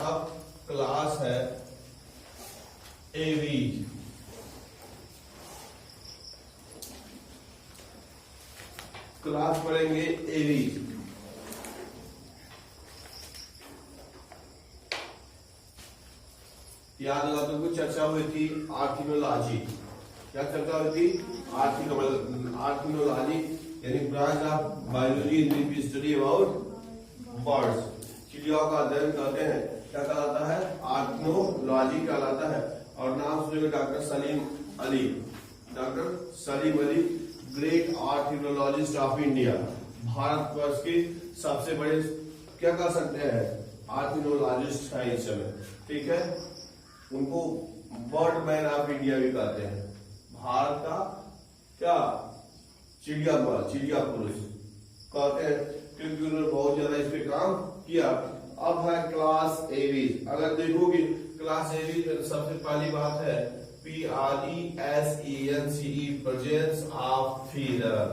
अब क्लास है aves. Class पढ़ेंगे एवीज। याद होगा तुमको चर्चा हुई थी आर्थिनोलॉजी। क्या चर्चा हुई थी? आर्थिनोलॉजी यानी branch of biology in which we study about birds. चिड़ियाओं का अध्ययन करते हैं। क्या कहलाता है? आर्थिनोलॉजी कहलाता है। और नाम सुनेंगे doctor Salim Ali. Doctor Salim Ali great ornithologist of India. Bharatvarsh के सबसे बड़े क्या कह सकते हैं? आर्थिनोलॉजिस्ट है इस समय। ठीक है, उनको बर्ड मैन ऑफ इंडिया भी कहते हैं। भारत का क्या चिड़िया पुरुष कहते हैं, क्योंकि उन्होंने बहुत ज्यादा इस पे काम किया। अब है क्लास एवीज। अगर देखोगे क्लास एवीज में सबसे पहली बात है PRESENCE presence of feather.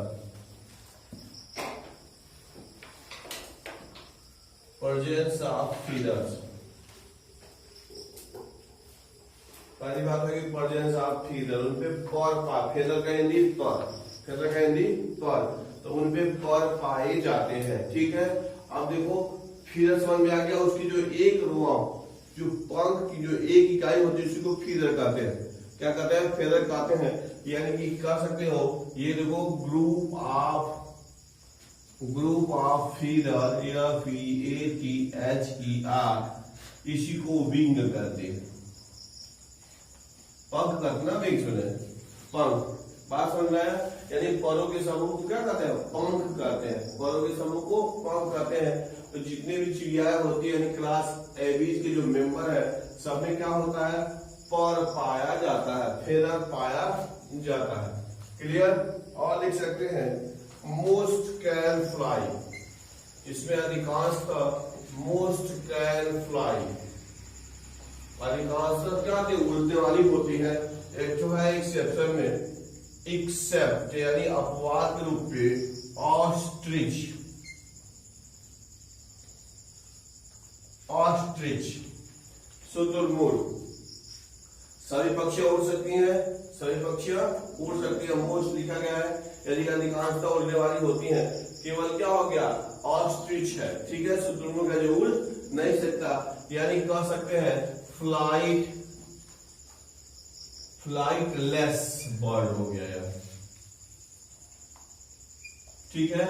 Presence of feathers पहली बात है कि प्रेजेंस ऑफ फीदर। उनपे पर फेदर का हिंदी पर, फेदर का हिंदी पर, तो उनपे पर पाए जाते हैं। ठीक है, अब देखो फीदर समझ में आ गया। उसकी जो एक रुआ, जो पंख की जो एक इकाई होती है उसी को फीदर कहते हैं। क्या कहते हैं? फेदर कहते हैं। यानी कि कह सकते हो ये देखो ग्रुप ऑफ फीदर FEATHER, इसी को विंग कहते हैं। पंख करना विंग सुने पंख। बात समझ में आया? यानी परों के समूह को क्या कहते हैं? पंख कहते हैं। परों के समूह को पंख कहते हैं। तो जितने भी चिड़ियाएं होती है यानी क्लास एवीज के जो मेंबर है, सब में क्या होता है? पर पाया जाता है, फेदर पाया जाता है। क्लियर? और लिख सकते हैं मोस्ट कैन फ्लाई। इसमें अधिकांशतः मोस्ट कैन फ्लाई, अधिकांशतः क्या थी? उड़ने वाली होती है। एक जो है एक्सेप्शन में, एक्सेप्ट यानी अपवाद के रूप में ऑस्ट्रिच, शुतुरमुर्ग। सभी पक्षियां उड़ सकती हैं, सभी पक्षियां उड़ सकती हैं। मोस्ट लिखा गया है यदि अधिकांशतः उड़ने वाली होती हैं। केवल क्या हो गया? ऑस्ट्रिच है। ठीक है, शुतुरमुर्ग है जो उड़ नहीं सकता। यानी कह सकते हैं फ्लाइटलेस बर्ड हो गया यार। ठीक है,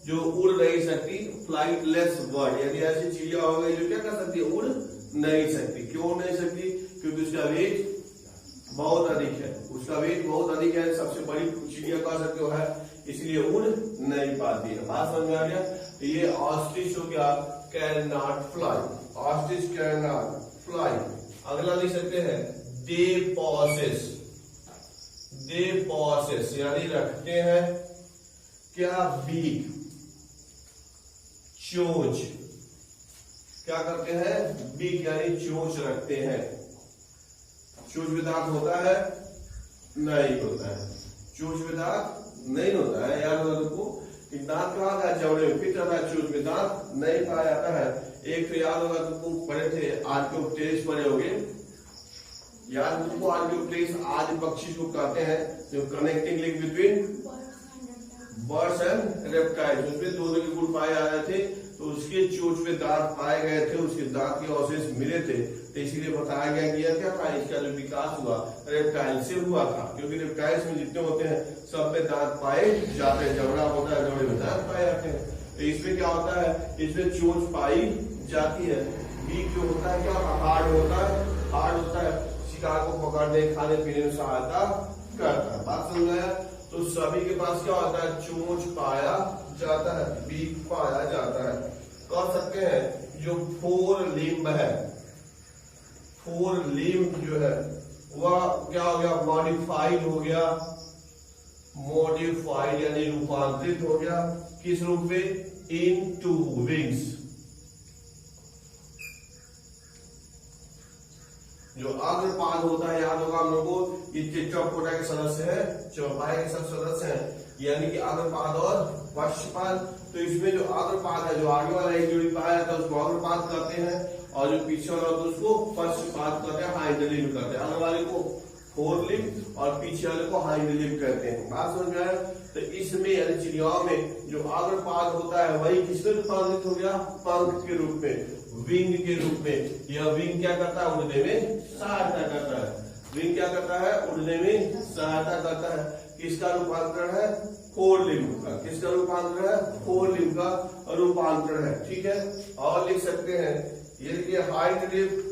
जो उड़ नहीं सकती, फ्लाइटलेस बर्ड, यानी ऐसी चिड़िया हो गई जो क्या कर सकती है? उड़ नहीं सकती। क्यों नहीं सकती? क्योंकि उसका वेट बहुत अधिक है। उसका वेट बहुत अधिक है, सबसे बड़ी चिड़िया कह सकते हो है, इसलिए उड़ नहीं पाती है। बात समझ में आ गया? ये ऑस्ट्रिच हो गया, can not fly. Ostrich can not fly. अगला लिख सकते हैं दे पॉसेस यानी रखते हैं क्या? बीक, चोंच। क्या करते हैं? बीक यानी चोंच रखते हैं। चोंच में दांत होता है? नहीं होता है। चोंच में दांत नहीं होता है। याद होगा तुमको कि दांत कहाँ का? जबड़े में फिट रहता है, चोंच में दांत नहीं पाया जाता है। एक तो याद होगा तुमको पढ़े थे आर्कियोप्टेरिक्स पढ़े होगे। याद तुमको आर्कियोप्टेरिक्स आज पक्षी को कहते हैं, जो connecting link between birds and reptiles. उसमें दो के गुण पाए जा रहे थे, तो उसके चोंच में दांत पाए गए थे, उसके दांत के अवशेष मिले थे। तो इसीलिए बताया गया कि यह क्या था? इसका जो विकास हुआ रेप्टाइल से हुआ था। क्योंकि रेप्टाइल्स में जितने होते हैं सब में दांत पाए जाते हैं। जबड़ा होता है, जबड़े में दांत पाए जाते हैं। तो इसमें क्या होता है? इसमें चोंच पाई जाती है। बीक जो होता है क्या? हार्ड होता है, शिकार को पकड़ने, खाने पीने में सहायता करता है। बात समझ में आया? तो सभी के पास क्या होता है? चोंच पाया जाता है, बीक पाया जाता है। कह सकते हैं जो फोर लिम्ब है, फोर लिम्ब जो है वह क्या हो गया? मॉडिफाइड हो गया। मॉडिफाइड यानी रूपांतरित हो गया। किस रूप में? Into wings. जो अग्रपाद होता है, याद होगा हम लोगों को, ये टेट्रापोडा के सदस्य है, चौपाई के सब सदस्य हैं, यानी कि अग्रपाद और पक्षपाद। तो इसमें जो अग्रपाद है, जो आगे वाला एक जोड़ी पाया जाता है उसको अग्रपाद कहते हैं, और जो पीछे वाला होता है उसको पश्चपाद कहते हैं, हाइंड लिम्ब कहते हैं। अगले वाले को फोर लिम्ब और पीछे वाले को हाइंड लिम्ब कहते हैं। बात समझ में आया? तो इसमें यानी चिड़ियाओं में जो अग्रपाद होता है वही किसमें रूपांतरित हो गया? पंख के रूप में, विंग के रूप में। यह विंग क्या करता है? उड़ने में सहायता करता है। विंग क्या करता है? उड़ने में सहायता करता है। किसका रूपांतरण है? फोर लिम्ब का। किसका रूपांतरण है? फोर लिम्ब का रूपांतरण है। ठीक है, और लिख सकते हैं ये देखिए, hind limb,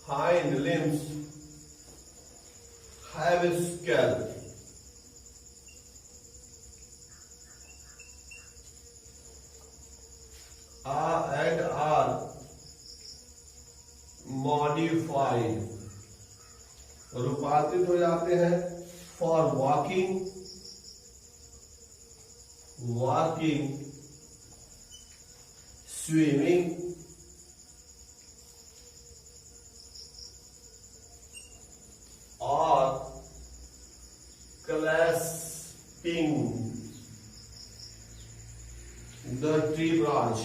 hind limbs have a scalp. And are modified, रूपांतरित हो जाते हैं for walking, swimming, और clasping the tree branch.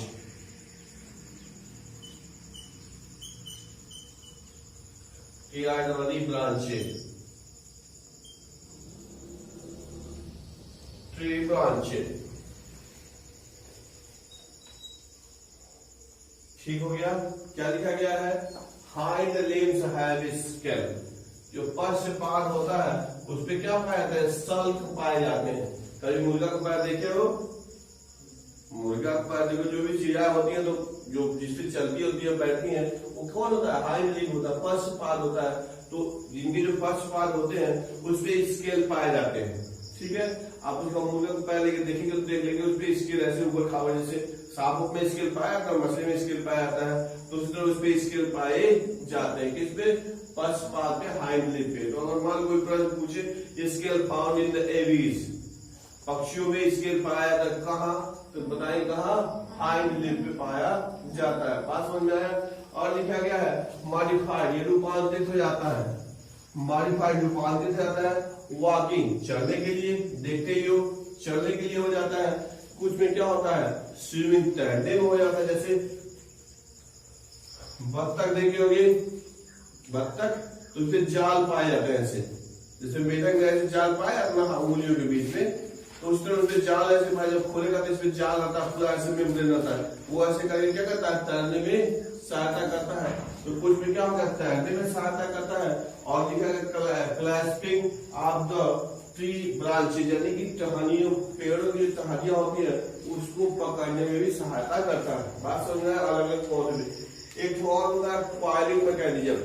Tree branches. ठीक हो गया? क्या लिखा गया है? Hind limbs have scalp. जो पश्चपाद होता है उस पे क्या पाए जाते हैं? सल्क पाए जाते हैं। कभी मुर्गा का पैर देखे हो? मुर्गा का पैर देखो, जो भी चिड़िया होती है तो जो जिसपे चलती होती है, बैठती है, वो कौन होता है? हाइंड लिम्ब होता है, पश्चपाद होता है। तो जिनके जो पश्चपाद होते हैं उस पे स्केल पाए जाते हैं। ठीक है, आप उसका मुर्गा को पैर लेके देखेंगे तो देख लेंगे उस पे स्केल ऐसे ऊपर खावा, जैसे सांप में स्केल पाया जाता है, मछली में स्केल पाया जाता है, तो उसी तरह उस पे स्केल पाए जाते हैं। किस पे? पश्चपाद पे, हाइंड लिम्ब पे। तो अगर मान कोई प्रश्न पूछे scale found in the aves, पक्षियों में स्केल पाया जाता है कहाँ? तो बताइए कहाँ? हाइंड लिम्ब पे पाया जाता है। बात समझ में आया? और लिखा गया है मॉडिफाइड, ये रूपांतरित हो जाता है। मॉडिफाइड रूपांतरित हो जाता है वॉकिंग, चलने के लिए, देखते ही हो, चलने के लिए हो जाता है। कुछ में क्या होता है? स्विमिंग, तैरने में हो जाता है। जैसे बत्तख देखे होगे, बत्तख तो उसके जाल पाए जाते हैं ऐसे, जैसे मेढक में ऐसे जाल पाए अपना उंगलियों के बीच में, तो उस तरह उसके जाल ऐसे पाए, जब खोलेगा तो इसमें जाल आता है, पूरा ऐसे मेम्ब्रेन आता है, वो ऐसे करके क्या करता है? तैरने में सहायता करता है। तो कुछ में क्या होगा? तैरने में सहायता करता है। और लिखा गया clasping of the tree branches, यानी कि टहनियों, पेड़ों की जो टहनियां होती है उसको पकड़ने में भी सहायता करता है। बात समझ रहे हैं? अलग अलग पौधे में। एक और होता है कॉइलिंग मैकेनिज्म,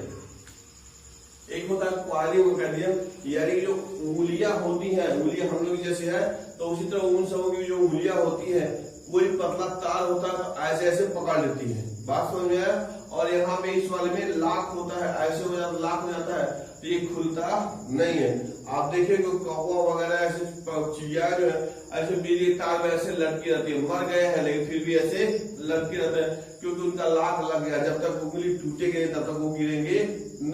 एक होता है कॉइलिंग मैकेनिज्म, यानी जो उंगलियां होती हैं, उंगलियां हम लोग जैसे है, तो उसी तरह उन सबों की जो उंगलियां होती है, कोई पतला तार होता है तो ऐसे ऐसे पकड़ लेती है। बात समझ में आया? और यहाँ पे इस वाले में लाख होता है, ऐसे हो जाता, लाख हो जाता है, तो ये खुलता नहीं है। आप देखेंगे कौवा वगैरह ऐसे चिड़िया जो है ऐसे बिजली तार में ऐसे लटकी रहती है, मर गए हैं लेकिन फिर भी ऐसे लटके रहते हैं, क्योंकि उनका लाख लग गया। जब तक उंगली टूटेगी तब तक वो गिरेंगे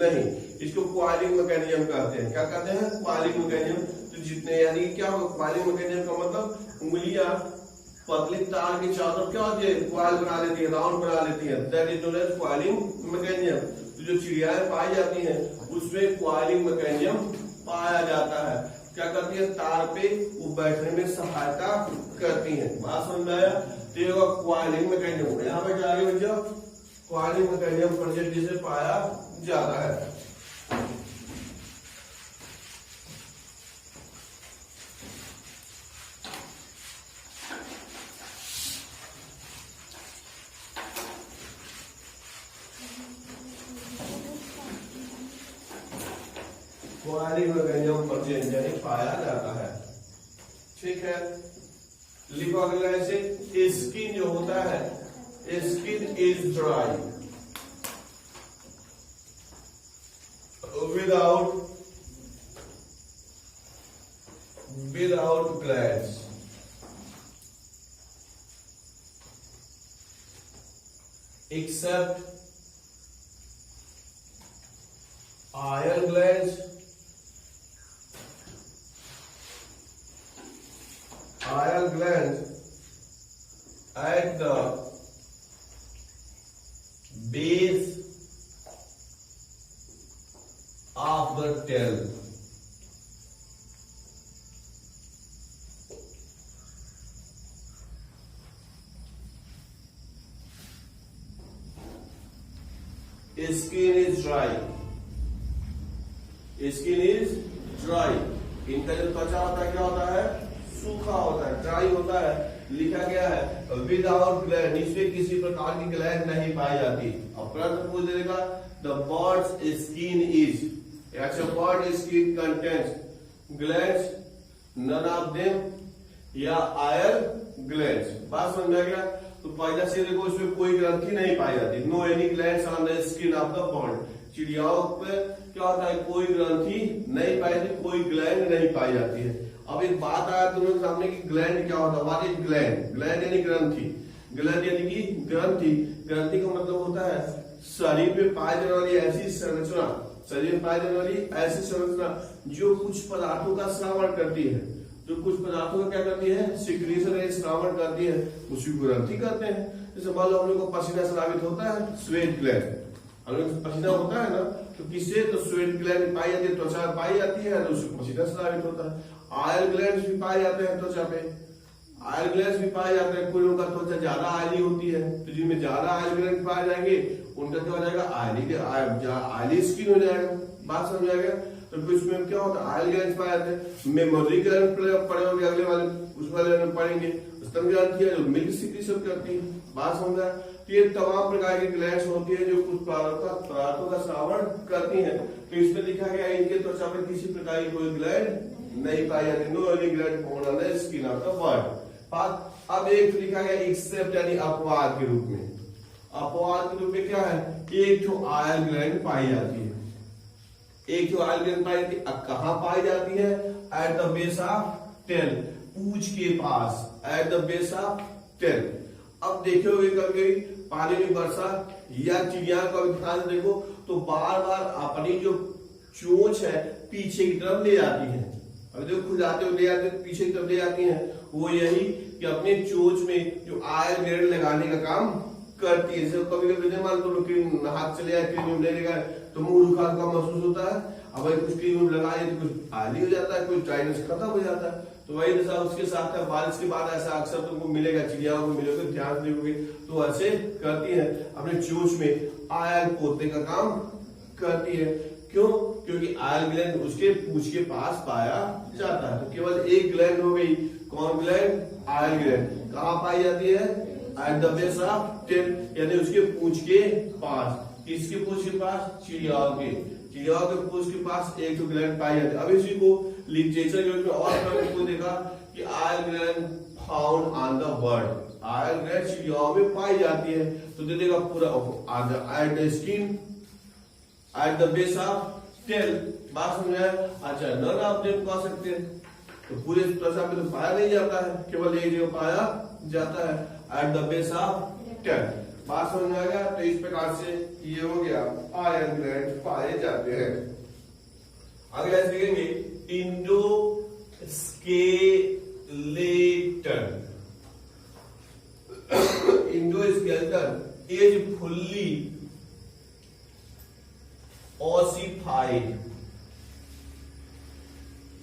नहीं। इसको कॉइलिंग मैकेनिज्म कहते हैं। क्या कहते हैं? Coiling mechanism. तो जितने, यानी क्या होगा कॉइलिंग मैकेनिज्म का मतलब? उंगलियां पतली तार के चारों तरफ क्या होती है? कॉइल बना लेती है, राउंड बना लेती है। That is known as coiling mechanism. तो जो चिड़ियाएं पाई जाती हैं उसमें कॉइलिंग मैकेनिज्म पाया जाता है। क्या करती है? तार पे वो बैठने में सहायता करती है। बात समझ में आया? तो ये कॉइलिंग मैकेनिज्म। यहाँ पे क्या आगे बच्चों? कॉइलिंग मैकेनिज्म प्रोजेक्ट से पाया जाता है। कॉइलिंग मैकेनिज्म प्रोजेक्ट यानी पाया जाता है। ठीक है, लिखो अगला ऐसे, स्किन जो होता है, skin is dry without glands, except iron glands, at the tail. Skin is dry, skin is dry. इनका जो त्वचा होता है क्या होता है, सूखा होता है, ड्राई होता है। लिखा गया है विदाउट ग्लैंड, इसमें किसी प्रकार की ग्लैंड नहीं पाई जाती। अब प्रश्न पूछ देगा द बर्ड्स स्किन इज, अच्छा bird skin contents glands, none of them या आयल ग्लैंड्स। बात समझ में आ गया। तो पहला से देखो उसमें कोई ग्रंथि नहीं पाई जाती, no any glands on the skin of the bird. चिड़ियाओं पे क्या होता है, कोई ग्रंथि नहीं पाई जाती, कोई ग्लैंड नहीं पाई जाती है। अब एक बात आया तुम लोग सामने कि ग्लैंड क्या होता है, व्हाट इज ग्लैंड। ग्लैंड यानी ग्रंथि, ग्लैंड यानी कि ग्रंथि। ग्रंथि का मतलब होता है शरीर में पाई जाने वाली ऐसी संरचना, शरीर में पाई जाने वाली ऐसी संरचना जो कुछ पदार्थों का श्रावण करती है, जो कुछ पदार्थों का क्या करती है, सिक्रीशन है, श्रावण करती है, उसी को ग्रंथि करते हैं। जैसे मान लो हम लोग को पसीना स्रावित होता है, स्वेट ग्लैंड, हम लोग पसीना होता है ना, तो किससे, तो स्वेट ग्लैंड पाई जाती है, त्वचा पाई जाती है, तो उससे पसीना स्रावित होता है। आयल ग्लैंड्स भी पाए जाते हैं त्वचा पे, आयल ग्लैंड्स भी पाए जाते हैं। कोई उनका त्वचा ज्यादा आयली होती है, तो जिनमें ज्यादा आयल ग्लैंड पाए जाएंगे उनका क्या हो जाएगा, आयली स्किन हो जाएगा। बात समझ आएगा। तो कुछ में क्या होता है, आयल ग्लैंड्स पाए जाते हैं। मेमोरी ग्लैंड पड़े होंगे अगले वाले, उस वाले में पढ़ेंगे। स्तन ग्रंथि है जो मिल्क सिक्रीशन करती है। बात समझा। तो ये तमाम प्रकार की ग्लैंड्स होती है जो कुछ पदार्थों का श्रावण करती हैं। तो इसमें लिखा गया इनके त्वचा पर किसी प्रकार की कोई ग्लैंड नहीं पाई जाती, no any gland found on the skin of the bird. अब एक तो लिखा गया एक्सेप्ट यानी अपवाद के रूप में, अपवाद के रूप में क्या है, एक जो आयल ग्लैंड पाई जाती है, एक जो आयल ग्लैंड पाई जाती है। अब कहां पाई जाती है, at the base of tail, पूंछ के पास, at the base of tail. अब देखोगे कभी पानी में वर्षा या चिड़िया का ध्यान देखो तो बार बार अपनी जो चोंच है पीछे की तरफ ले जाती है। अब देखो खुद आते हुए ले जाते पीछे की तरफ ले जाती है, वो यही कि अपने चोंच में जो आयल ग्लैंड लगाने का काम करती है। जैसे कभी कभी मान लो हाथ चले जाए, क्रीम नहीं लगाए तो मुंह रुखा रुखा महसूस होता है। अब भाई कुछ क्रीम लगाए तो कुछ आयली हो जाता है, कुछ ड्राइनेस खत्म हो जाता है। तो वही जैसा उसके साथ बारिश के बाद ऐसा अक्सर तुमको मिलेगा, चिड़ियाओं को मिलेगा, ध्यान से देखोगे तो ऐसे करती है, अपने चोंच में आयल पोतने का काम करती है। क्यों, क्योंकि आयल ग्लैंड उसके पूंछ के पास पाया जाता है। तो केवल एक ग्लैंड हो गई, कौन ग्लैंड, आयल ग्लैंड। कहाँ पाई जाती है, at the base of tail, यानी उसके पूंछ के पास। किसके पूंछ के पास, चिड़ियाओं के, चिड़ियाओं के पूंछ के पास एक तो ग्लैंड पाई जाती है। अब इसी को लिटरेचर के और देखा कि oil gland found on the bird, oil gland चिड़ियाओं में पाई जाती है। तो दे देगा पूरा at the skin, at the base of tail. बात समझ आया। अच्छा नन ऑफ देम कह सकते हैं, तो पूरे त्वचा में तो पाया नहीं जाता है, केवल एक जगह पाया जाता है, at the base of tail. बात समझ में आ गया। तो इस प्रकार से ये हो गया आयल ग्लैंड पाए जाते हैं। अगला देखेंगे endoskeleton. Endoskeleton is fully ossified,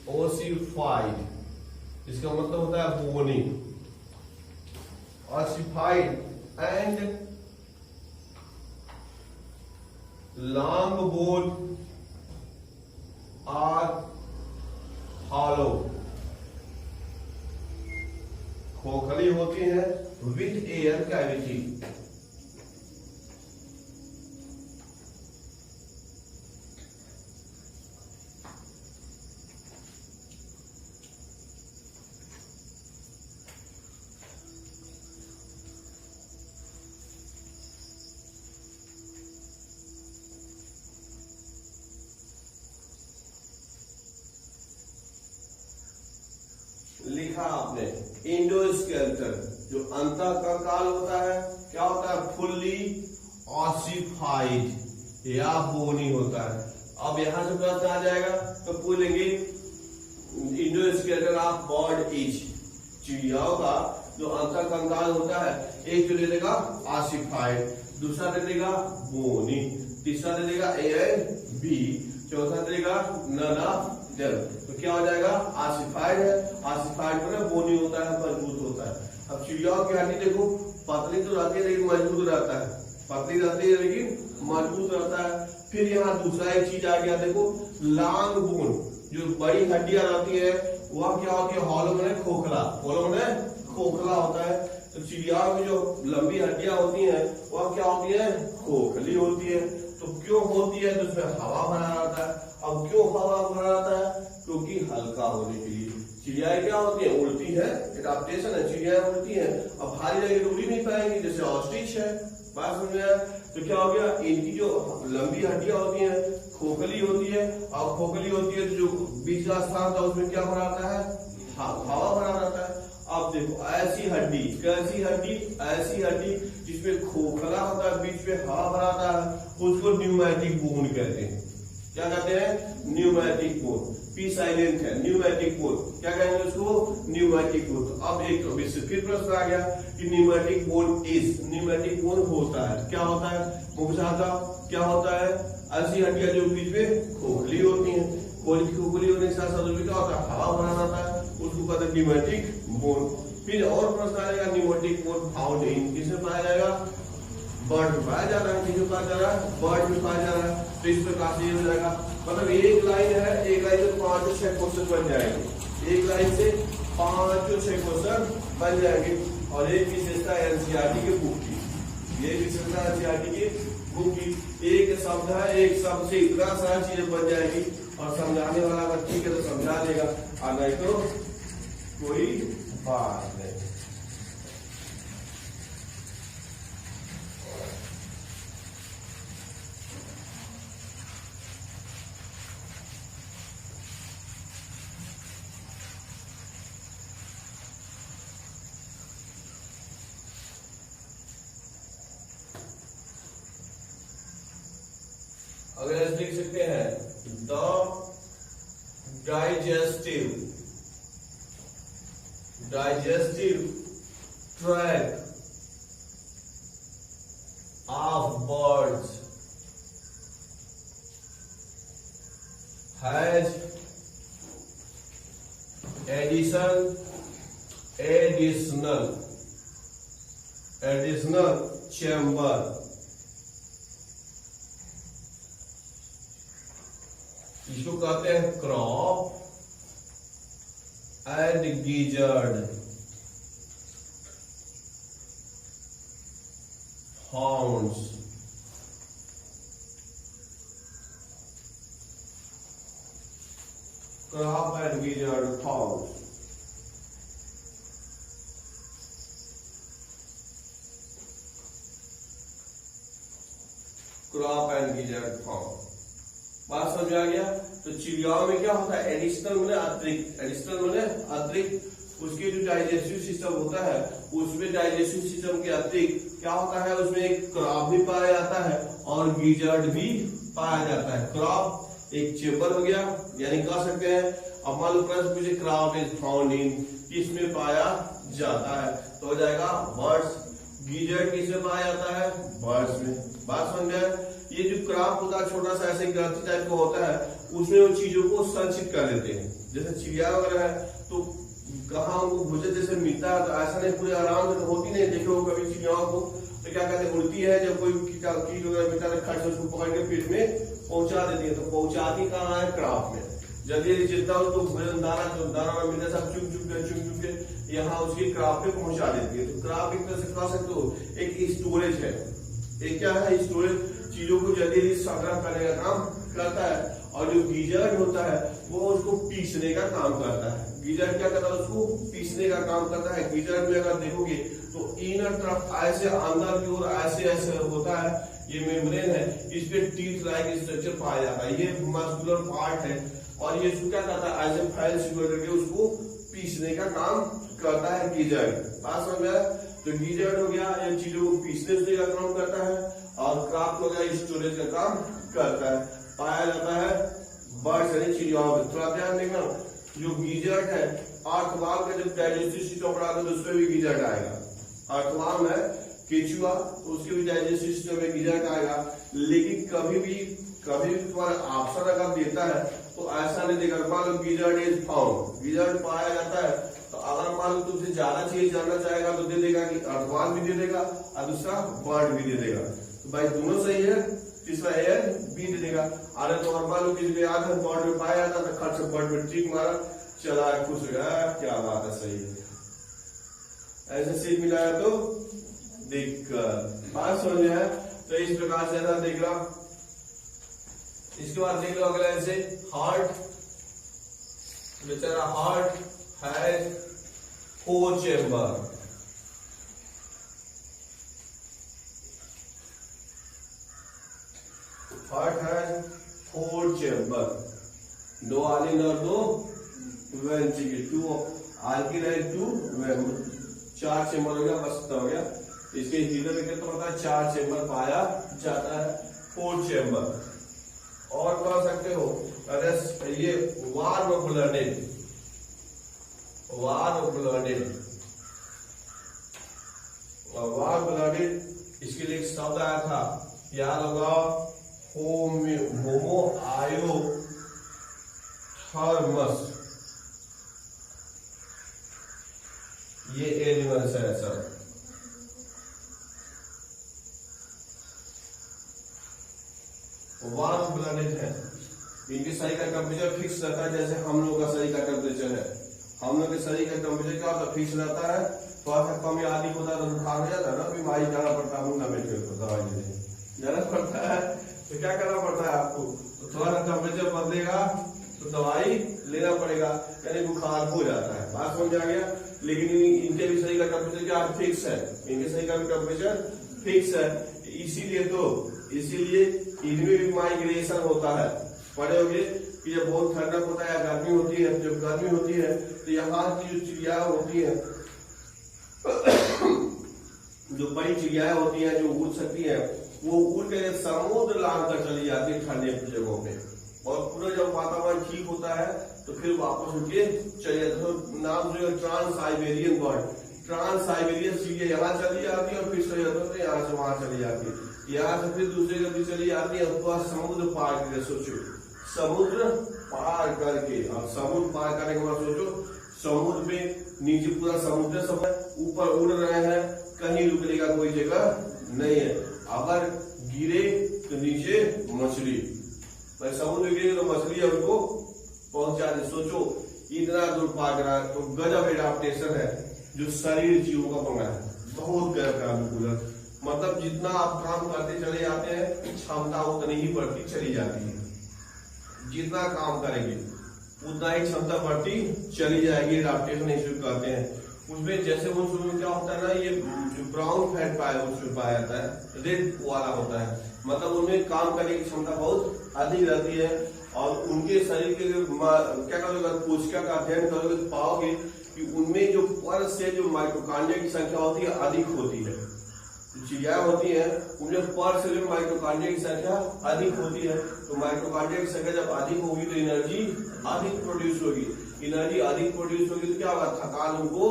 ossified इसका मतलब होता है bony, ossified and long bone are hollow, खोखली होती है विद एयर कैविटी। लिखा आपने इंडोस्केलेटन, जो अंतःकंकाल होता है क्या होता है, फुल्ली ऑसिफाइड या बोनी होता है। अब यहां से प्रश्न आ जाएगा तो पूछेंगे इंडोस्केलेटन ऑफ बर्ड इज, चिड़ियाओं का जो अंतःकंकाल होता है, एक जो दे देगा ऑसिफाइड, दूसरा दे देगा बोनी, तीसरा दे देगा ए एंड बी, चौथा तरीका ननाजल। तो क्या हो जाएगा, आसिफाइड है, आसिफाइड में बोनी होता है, मजबूत होता है। अब चिड़ियाओं की हड्डी देखो पतली तो रहती है लेकिन मजबूत रहता है, पतली रहती है लेकिन मजबूत रहता है। फिर यहाँ दूसरा एक चीज आ गया, देखो लॉन्ग बोन, जो बड़ी हड्डियां रहती है वह क्या होती है, हॉलो में खोखला, हॉलो में खोखला होता है। तो चिड़ियाओं में जो लंबी हड्डियां होती हैं वह क्या होती है, खोखली होती है। तो क्यों होती है, तो उसमें हवा भरा रहता है। अब क्यों हवा भरा रहता है, क्योंकि हल्का होने के लिए। चिड़ियाएं क्या होती है, उड़ती है, एडाप्टेशन है, चिड़ियाएं उड़ती है। अब भारी जगह उड़ ही नहीं पाएंगी, जैसे ऑस्ट्रिच है, बात समझ में आया। तो क्या हो गया, इनकी जो लंबी हड्डियां होती हैं खोखली होती है, और खोखली होती है तो जो बीच का स्थान था उसमें क्या भरा रहता है, हवा भरा रहता है। अब देखो ऐसी हड्डी, कैसी हड्डी, ऐसी हड्डी जिसमें खोखला होता है, बीच में हवा भरा रहता है, उसको न्यूमैटिक बोन कहते हैं। क्या कहते हैं, न्यूमैटिक बोन। पी साइलेंट है, न्यूमैटिक बोन, क्या कहेंगे उसको, न्यूमैटिक बोन। तो अब एक फिर प्रश्न आ गया कि pneumatic bone is, pneumatic bone होता है, क्या होता है, मुझे क्या होता है, ऐसी हड्डियां जो बीच में खोखली होती है, खोखली होने के साथ साथ उसमें क्या होता है, हवा भरा रहता है, उसको कहते हैं न्यूमैटिक बोन। फिर और प्रश्न आएगा, न्यूमैटिक बोन फाउंड इन, किसमें पाया जाएगा, बर्ड में पाया जा रहा है, किसमें पाया जा रहा है, बर्ड में पाया जा रहा है। तो इस प्रकार से ये हो जाएगा, मतलब एक लाइन है, एक लाइन से 5 और 6 क्वेश्चन बन जाएंगे, एक लाइन से 5 और 6 क्वेश्चन बन जाएंगे। और एक विशेषता एनसीईआरटी के बुक की, ये विशेषता एनसीईआरटी की बुक की, एक शब्द है, एक शब्द से इतना सारा चीजें बन जाएगी। और समझाने वाला अगर ठीक है तो समझा देगा, और नहीं तो कोई बात नहीं। अगर ऐसे लिख सकते हैं, the digestive tract of birds has additional chamber. इसको कहते हैं crop and gizzard horns. Crop and gizzard horns. Crop and gizzard horn, बात समझ आ गया। तो चिड़ियाओं में क्या होता है, एडिशनल माने अतिरिक्त, एडिशनल माने अतिरिक्त। उसके जो डाइजेस्टिव सिस्टम होता है उसमें डाइजेस्टिव सिस्टम के अतिरिक्त क्या होता है, उसमें एक क्रॉप भी पाया जाता है और गिजर्ड भी पाया जाता है। क्रॉप एक चेम्बर हो गया, यानी कह सकते हैं, अब मान लो प्रश्न पूछे क्रॉप इज फाउंड इन, किसमें पाया जाता है, तो हो जाएगा बर्ड्स। गिजर्ड किसमें पाया जाता है, बर्ड्स में। बात समझ में। ये जो क्रॉप होता है छोटा सा ऐसे ग्रंथि टाइप का होता है, उसमें वो चीजों को संचित कर लेते हैं। जैसे चिड़िया वगैरह है तो कहाँ उनको भोजन जैसे मिलता है, तो ऐसा नहीं पूरे आराम से तो होती नहीं। देखो कभी चिड़ियाओं को तो क्या कहते हैं, उड़ती है, जब कोई कीट वगैरह मिलता है खट से उसको पकड़ के पेट में पहुंचा देती है। तो पहुंचाती कहाँ है, क्रॉप में। जल्दी जितना उसको भोजन दाना मिलता है सब चुप चुप के यहाँ उसकी क्रॉप पे पहुंचा देती है। तो क्रॉप एक तरह से कह सकते हो एक स्टोरेज है, एक क्या है, स्टोरेज, चीजों को जल्दी संग्रह करने का काम करता है। और जो गिजर्ड होता है वो उसको पीसने का काम करता है। गिजर्ड क्या करता है, उसको पीसने का काम करता है। गिजर्ड में अगर देखोगे तो इनर तरफ ऐसे अंदर की ओर ऐसे ऐसे होता है, ये मेम्ब्रेन है, इस पे टीथ लाइक स्ट्रक्चर पाया जाता है, ये मस्कुलर पार्ट है। और ये क्या करता है, ऐसे फाइल करके उसको पीसने का काम करता है गिजर्ड। बात समझ में। तो गिजर्ड हो गया, ये चीजों को पीसने का काम करता है, और क्रॉप हो गया स्टोरेज का काम करता है। पाया जाता है बर्ड्स यानी चिड़ियाओं में। थोड़ा ध्यान देखना, जो गिजर्ड है अर्थवाम का जब डाइजेस्टिव सिस्टम पढ़ा तो उसमें भी गिजर्ड आएगा। अर्थवाम है केचुआ, तो उसके भी डाइजेस्टिव सिस्टम में गिजर्ड आएगा। लेकिन कभी भी कभी भी तुम्हारा ऑप्शन अगर देता है तो ऐसा नहीं देगा, मान लो विजर्ड इज फाउंड, विजर्ड पाया जाता है, तो अगर मान लो तुमसे ज्यादा चीज जानना चाहेगा तो दे देगा कि अर्थवान भी दे देगा और दूसरा वर्ड भी दे देगा, तो भाई दोनों सही है, तीसरा ए बी दे देगा। अरे तो और मान लो किसी को याद है वर्ड में पाया जाता है, खर्च वर्ड में टिक मारा, चला खुश हो गया, क्या बात है, सही है। ऐसे सीख मिला है तो दिक्कत, बात समझ में है। तो इस प्रकार से ऐसा देख रहा। इसके बाद देख लो अगला ऐसे हार्ट, बेचारा heart has 4 chamber, heart has 4 chamber, 2 आलिन और 2 वेंट्रिकल, 2 आर्किन है 2 4 चेम्बर हो गया, बस हो गया। इसके हृदय में कितना होता है, 4 चेम्बर पाया जाता है, 4 चेम्बर। और कह सकते हो अरे ये warm blooded, warm blooded, warm blooded इसके लिए एक शब्द आया था, याद होगा, होमो आयो थर्मस, ये एनिमल्स है सब। वार्म ब्लडेड है, इनके शरीर का टेम्परेचर फिक्स रहता है, जैसे हम लोग का शरीर का टेम्परेचर है। हम लोग के शरीर का टेम्परेचर क्या होता है, फिक्स रहता है, थोड़ा सा कम या अधिक होता है तो बुखार हो जाता है ना, बीमारी जाना पड़ता है, मुंडा में दवाई लेने जाना पड़ता है, तो क्या करना पड़ता है आपको, तो थोड़ा सा टेम्परेचर बदलेगा तो दवाई लेना पड़ेगा, यानी बुखार हो जाता है, बात समझ आ गया। लेकिन इनके भी शरीर का टेम्परेचर क्या फिक्स है, इनके शरीर का भी टेम्परेचर फिक्स है, इसीलिए इनमें भी माइग्रेशन होता है। पढ़े होंगे कि जब बहुत ठंडक होता है, गर्मी होती है, जब गर्मी होती है तो यहाँ की जो चिड़िया होती है, जो बड़ी चिड़िया होती है जो उड़ सकती है, वो उड़ के समुद्र लांग कर चली जाती है ठंडे जगहों पे, और पूरा जब वातावरण ठीक होता है तो फिर वापस उनके चले जाते हैं। नाम जो trans Siberian bird, trans Siberian चिड़िया यहाँ चली जाती है और फिर चले जाते हैं, यहाँ से वहां चली जाती है, यहाँ से फिर दूसरे गति चली जाती है, उसके बाद समुद्र पार करके, सोचो समुद्र पार करके, और समुद्र पार करने के बाद सोचो समुद्र में नीचे पूरा समुद्र सब ऊपर उड़ रहे हैं, कहीं रुकने का कोई जगह नहीं है, अगर गिरे तो नीचे मछली, पर समुद्र गिरे तो मछली उनको पहुंचा दे। सोचो इतना दूर पार करा, तो गजब एडाप्टेशन है जो शरीर जीवों का बना है, बहुत गजब। मतलब जितना आप काम करते चले जाते हैं, क्षमता उतनी ही बढ़ती चली जाती है, जितना काम करेंगे उतना ही क्षमता बढ़ती चली जाएगी, एडाप्टेशन इश्यू कहते हैं। उसमें जैसे उसमें क्या होता है ना, ये जो ब्राउन फैट उसमें पाया जाता है, रेड वाला होता है, मतलब उनमें काम करने की क्षमता बहुत अधिक रहती है, और उनके शरीर के क्या करोगे, कोशिका का अध्ययन करोगे तो पाओगे कि उनमें जो पर से जो माइटोकॉन्ड्रिया की संख्या होती है अधिक होती है, चिड़िया होती है उनमें पर से जो माइटोकॉन्ड्रिया की संख्या अधिक होती है, तो माइटोकॉन्ड्रिया की संख्या जब अधिक होगी तो एनर्जी अधिक प्रोड्यूस होगी, एनर्जी अधिक प्रोड्यूस होगी तो क्या होगा, थकान उनको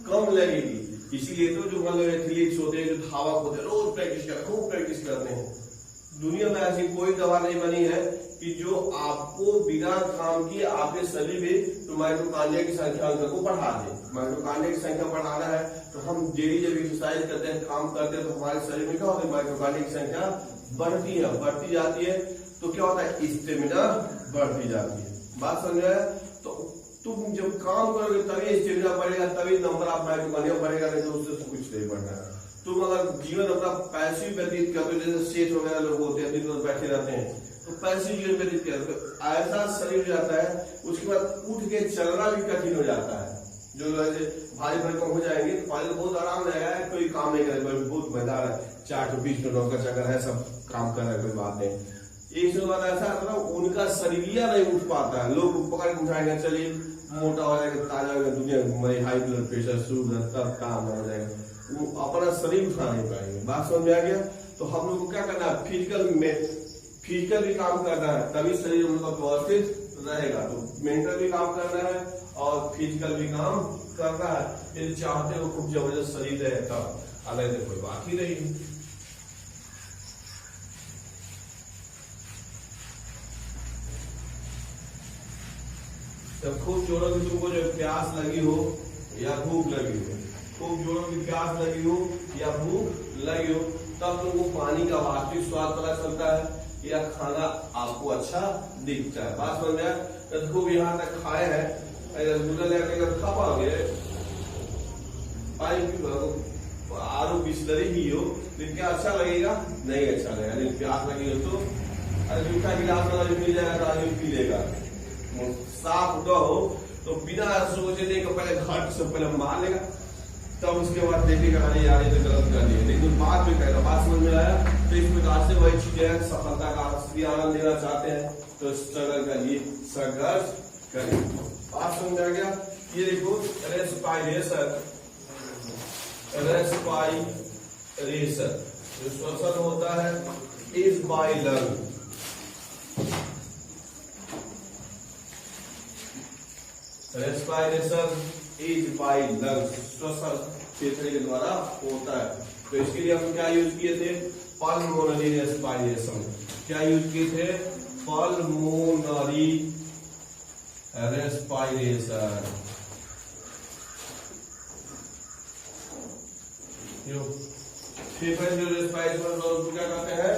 कम लगेगी। इसीलिए तो जो मतलब एथलीट्स होते हैं, जो धावक होते हैं, रोज प्रैक्टिस करते हैं, खूब प्रैक्टिस करते हैं। दुनिया में ऐसी कोई दवा नहीं बनी है कि जो आपको बिना काम किए आपके शरीर में तो माइटोकॉन्ड्रिया की संख्या को बढ़ा दे। माइटोकॉन्ड्रिया की संख्या बढ़ाना है तो हम डेली जब एक्सरसाइज करते हैं, काम करते हैं, तो हमारे शरीर में क्या होता है, माइटोकॉन्ड्रिया की संख्या बढ़ती जाती है, तो क्या होता है, स्टेमिना बढ़ती जाती है। बात समझ रहे हैं? तो तुम जब काम करोगे तभी स्टेमिना बढ़ेगा, तभी नंबर ऑफ माइटोकॉन्ड्रिया बढ़ेगा, नहीं तो उससे कुछ नहीं बढ़ना है। तुम अगर जीवन अपना पैसिव व्यतीत करते हो, जैसे सेठ वगैरह लोग होते हैं दिन भर बैठे रहते हैं, तो पैसिव जीवन व्यतीत करते हो, ऐसा शरीर हो जाता है, उसके बाद उठ के चलना भी कठिन हो जाता है। जो भारी भरकम हो जाएंगे तो पहले तो बहुत आराम रहेगा, कोई काम नहीं करेगा, बहुत मजेदार है, 4 20 मिनट का चक्कर है, सब काम कर रहे, कोई बात नहीं। एक बात ऐसा है, उनका शरीरिया नहीं उठ पाता है, लोग पकड़ के उठाएंगे, चलिए मोटा हो जाएगा, ताजा हो जाएगा, दुनिया में हाई ब्लड प्रेशर, शुगर, सब काम हो जाएगा, वो अपना शरीर उठा नहीं पाएंगे। बात समझ में आ गया? तो हम लोग को क्या करना है, फिजिकल भी काम करना है, तभी शरीर हम लोग व्यवस्थित रहेगा। तो मेंटल भी काम करना है और फिजिकल भी काम करना है, यदि चाहते हो खूब जबरदस्त शरीर रहे तब, अलग से कोई बात ही नहीं। जब खूब जोरों की तुमको जो प्यास लगी हो या भूख लगी हो, खूब जोरों की प्यास लगी हो या भूख लगी हो, तब तुमको पानी का वास्तविक स्वाद पता चलता है या खाना आपको अच्छा दिखता है। बात समझ में? जब खूब यहाँ तक खाए हैं, रसगुल्ला लेकर खा पाओगे, पानी आरू बिस्लरी ही हो, लेकिन क्या अच्छा लगेगा? नहीं अच्छा लगेगा। लेकिन प्यास लगी हो तो जूठा गिलास वाला जो मिल जाएगा तो आदमी पी लेगा। साफ उठा हो तो बिना सोचे देख पहले घट से पहले मार लेगा, तब उसके बाद देखेगा अरे यार ये तो गलत कर दिया, लेकिन बाद में कहेगा। बात समझ में आया? तो इस प्रकार से वही चीजें सफलता का असली आनंद लेना चाहते हैं तो स्ट्रगल करिए, संघर्ष करिए। बात समझ में आ गया? ये देखो रेस्पिरेशन, रेस्पिरेशन जो श्वसन होता है is by lung, respiration is by lung, श्वसन फेफड़े के द्वारा होता है। तो इसके लिए हम क्या यूज किए थे? Pulmonary respiration. क्या यूज किए थे? Pulmonary respiration. फेफड़े जो रेस्पिरेशन क्या कहते हैं?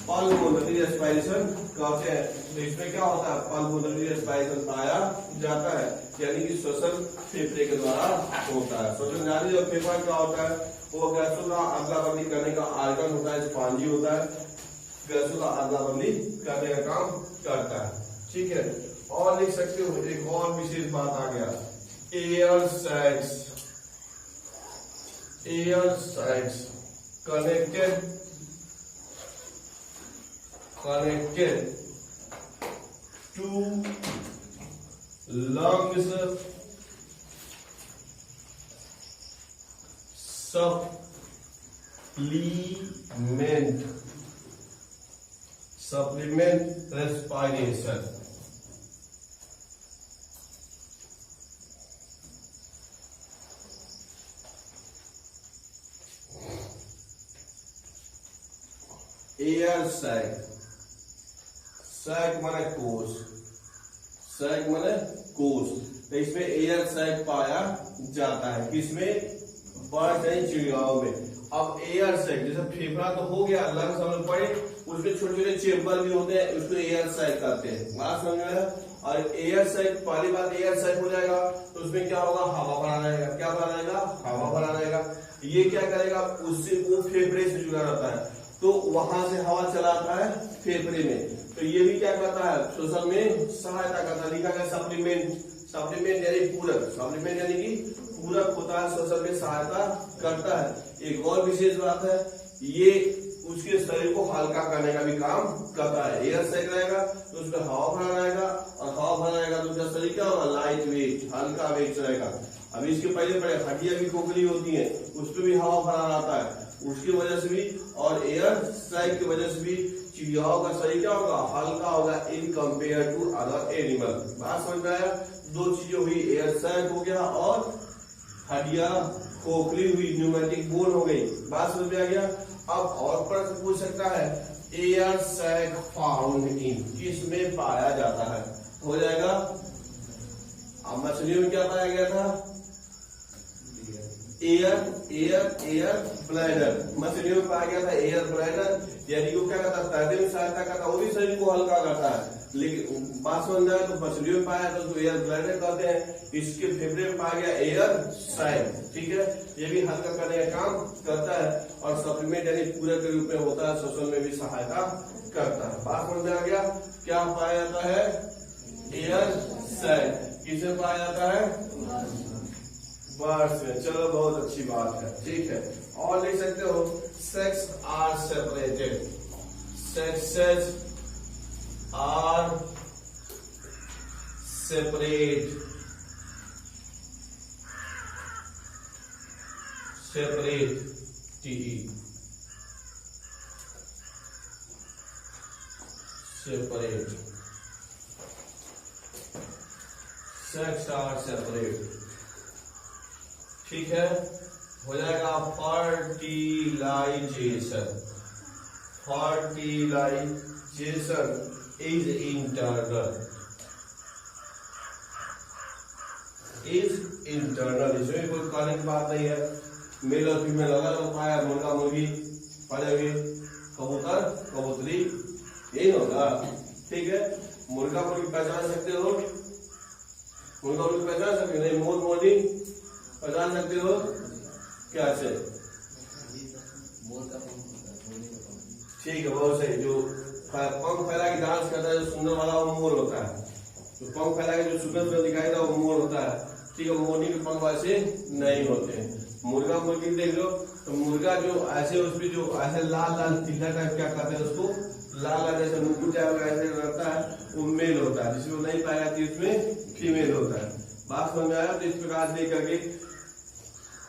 पल्मोनरी रेस्पिरेशन कहते हैं। तो इसमें क्या होता है? पल्मोनरी रेस्पिरेशन पाया जाता है, यानी कि श्वसन फेफड़े के द्वारा होता है। श्वसन जारी जो फेफड़ा क्या होता है? वो गैसों का अदला बदली करने का आर्गन होता है, स्पॉन्जी होता है, गैसों का अदला बदली करने का काम करता है। ठीक है, और लिख सकते हो एक और विशेष बात आ गया, air sacs. Air sacs connected to lungs, supplement respiration। Air sac, sac माने कोश, सैक माने कोश। तो इसमें एयर सैक पाया जाता है, किसमें? बर्ड एंड चिड़ियाओं में। अब एयर सैक जैसे फेफड़ा तो हो गया, लंग्स समझ पड़े, उसमें छोटे छोटे चेम्बर भी होते हैं, उसको एयर सैक कहते हैं। बात समझ में आया? और एयर सैक, पहली बात एयर सैक हो जाएगा तो उसमें क्या होगा? हवा भरा रहेगा। क्या भरा रहेगा? हवा भरा रहेगा। ये क्या करेगा? उससे वो फेफड़े से जुड़ा रहता है, तो वहां से हवा चलाता है फेफड़े में। तो ये भी क्या करता है? श्वसन में सहायता करता है। लिखा गया सप्लीमेंट, सप्लीमेंट यानी पूरक, सप्लीमेंट यानी कि पूरक होता है, श्वसन में सहायता करता है। एक और विशेष बात है, ये उसके शरीर को हल्का करने का भी काम करता है। एयर सैक रहेगा तो उसमें हवा भरा रहेगा, और हवा भरा रहेगा तो उसका शरीर क्या होगा? लाइट वेट, हल्का वेट रहेगा। अभी इसके पहले पहले हड्डियां भी खोखली होती हैं, उसमें भी हवा भरा रहता है, उसकी वजह से भी, और एयर सैक की वजह से भी चिड़ियाओं का शरीर क्या होगा? हल्का होगा in compare to other animal. बात समझ में आया? दो चीजें हुई, एयर सैक हो गया और हड्डियां खोखली हुई, न्यूमेटिक बोन हो गई। बात समझ में आ गया? अब और प्रश्न पूछ सकता है, एयर सैक फाउंड इन, किसमें पाया जाता है? हो जाएगा, अब मछलियों में क्या पाया गया था? एयर ब्लैडर, मछलियों में पाया गया था एयर ब्लैडर, यानी वो क्या करता है? तैरने में सहायता करता है, वो भी शरीर को हल्का करता है। लेकिन बात समझ में, तो मछलियों में पाया तो उसको एयर ब्लैडर कहते हैं। इसके फेफड़े में पाया गया एयर सैक। ठीक है, ये भी हल्का करने का काम करता है, और सप्लीमेंट यानी पूरक के रूप में होता है, श्वसन में भी सहायता करता है। बात समझ में आ गया? क्या पाया जाता है? Air sac. किसे पाया जाता है? बर्ड्स में। चलो, बहुत अच्छी बात है। ठीक है, और लिख सकते हो, sex are separated, sexes are separate, separate, T, separate, sex are separate. ठीक है, हो जाएगा fertilization, fertilization is internal, is internal, इसमें कोई कहने की बात नहीं है। मेल और फीमेल अलग अलग पाया, मुर्गा मुर्गी पालेंगे, कबूतर कबूतरी, यही होगा। ठीक है, मुर्गा मुर्गी पहचान सकते हो, मुर्गा मुर्गी पहचान सकते नहीं, मोर मोरनी पहचान सकते हो क्या से? ठीक है, बहुत सही। जो पंख फैला के डांस करता है, जो सुंदर वाला वो मोर होता है। जो पंख फैला के जो सुंदर सुंदर दिखाई देता है वो मोर होता है। ठीक है, मोरनी के पंख वैसे नहीं होते हैं। मुर्गा मुर्गी देख लो तो मुर्गा जो ऐसे उसमें जो ऐसे लाल लाल तिल्ला टाइप क्या कहते हैं उसको, लाल लाल जैसे मुकुट टाइप ऐसे रहता है, वो मेल होता है। जिसमें नहीं पाई जाती उसमें फीमेल होता है। बात समझ में आया? तो इस प्रकार देख करके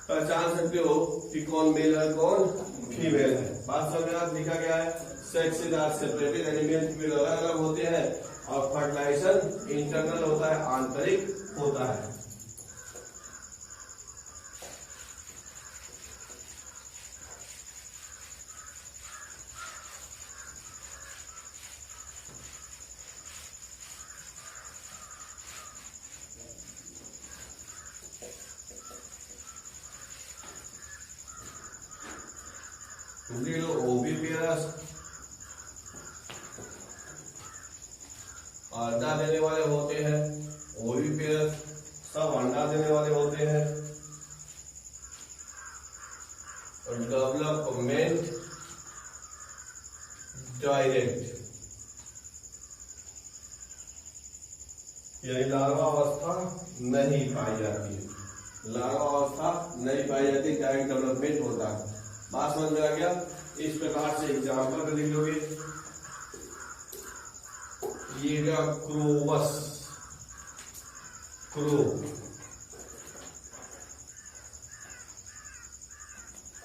पहचान सकते हो कि कौन मेल है कौन फीमेल है। बात समझ में लिखा गया है सेक्सेस आर सेपरेटेड, यानी मेल फीमेल अलग अलग होते हैं और फर्टिलाइजेशन इंटरनल होता है, आंतरिक होता है। ओविपेरस अंडा देने वाले होते हैं, ओविपेरस सब अंडा देने वाले होते हैं। और डेवलपमेंट डायरेक्ट, यानी लार्वा अवस्था नहीं पाई जाती है, लार्वा अवस्था नहीं पाई जाती, डायरेक्ट डेवलपमेंट होता है। बात समझ में आ गया? इस प्रकार से एग्जाम्पल में लिख लोगे, ये गया क्रोबस, क्रो,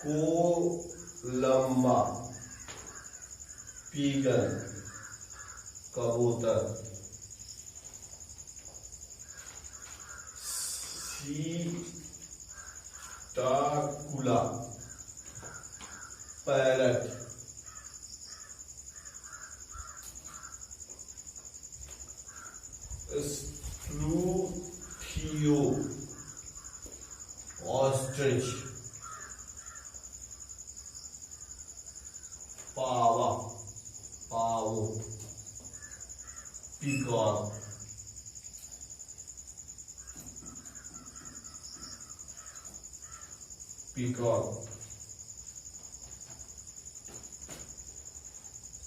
कोलंबा पीगन कबूतर, सीटाकुला पैरट, स्ट्रूथियो ऑस्ट्रिच, पावा पावो, पीकॉक, पीकॉक,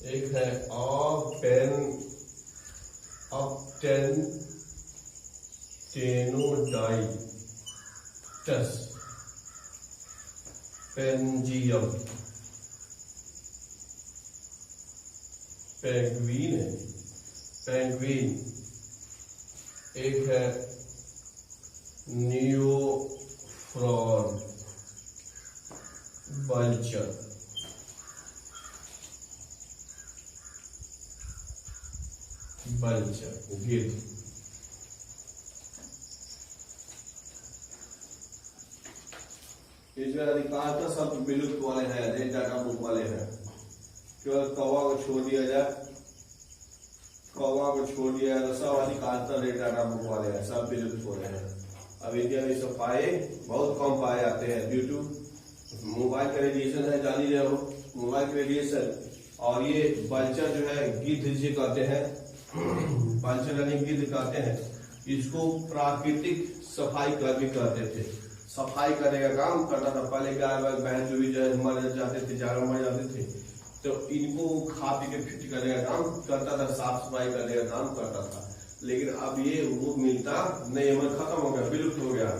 एक है टेनोडाइटस, पेंजियम, पेंगुइन है, पेंगुइन। एक है नियोफ्रॉन, बल्चर, बल्चर गिद्ध। इसमें अधिकांशतः सब विलुप्त वाले हैं, रेड डाटा बुक वाले हैं। केवल कौवा को छोड़ दिया जाए, कौवा को छोड़ दिया जाए तो सब अधिकांशतः रेड डाटा बुक वाले हैं, सब विलुप्त हो रहे हैं। अब इंडिया में सब पाए बहुत कम पाए जाते हैं ड्यू टू मोबाइल का रेडिएशन है, जान ही रहे हो मोबाइल का रेडिएशन। और ये बल्चर जो है गिद्ध जिसे कहते हैं, बल्चर यानी गिद्ध कहते हैं, इसको प्राकृतिक सफाई कर्मी कहते थे। सफाई करने का काम करता था पहले, गाय भैंस जो भी मर जाते थे, जानवर मर जाते थे तो इनको खा पी के फिट करने का काम करता था, साफ सफाई करने का काम करता था। लेकिन अब ये वो मिलता नहीं, हमें खत्म हो गया, विलुप्त हो गया,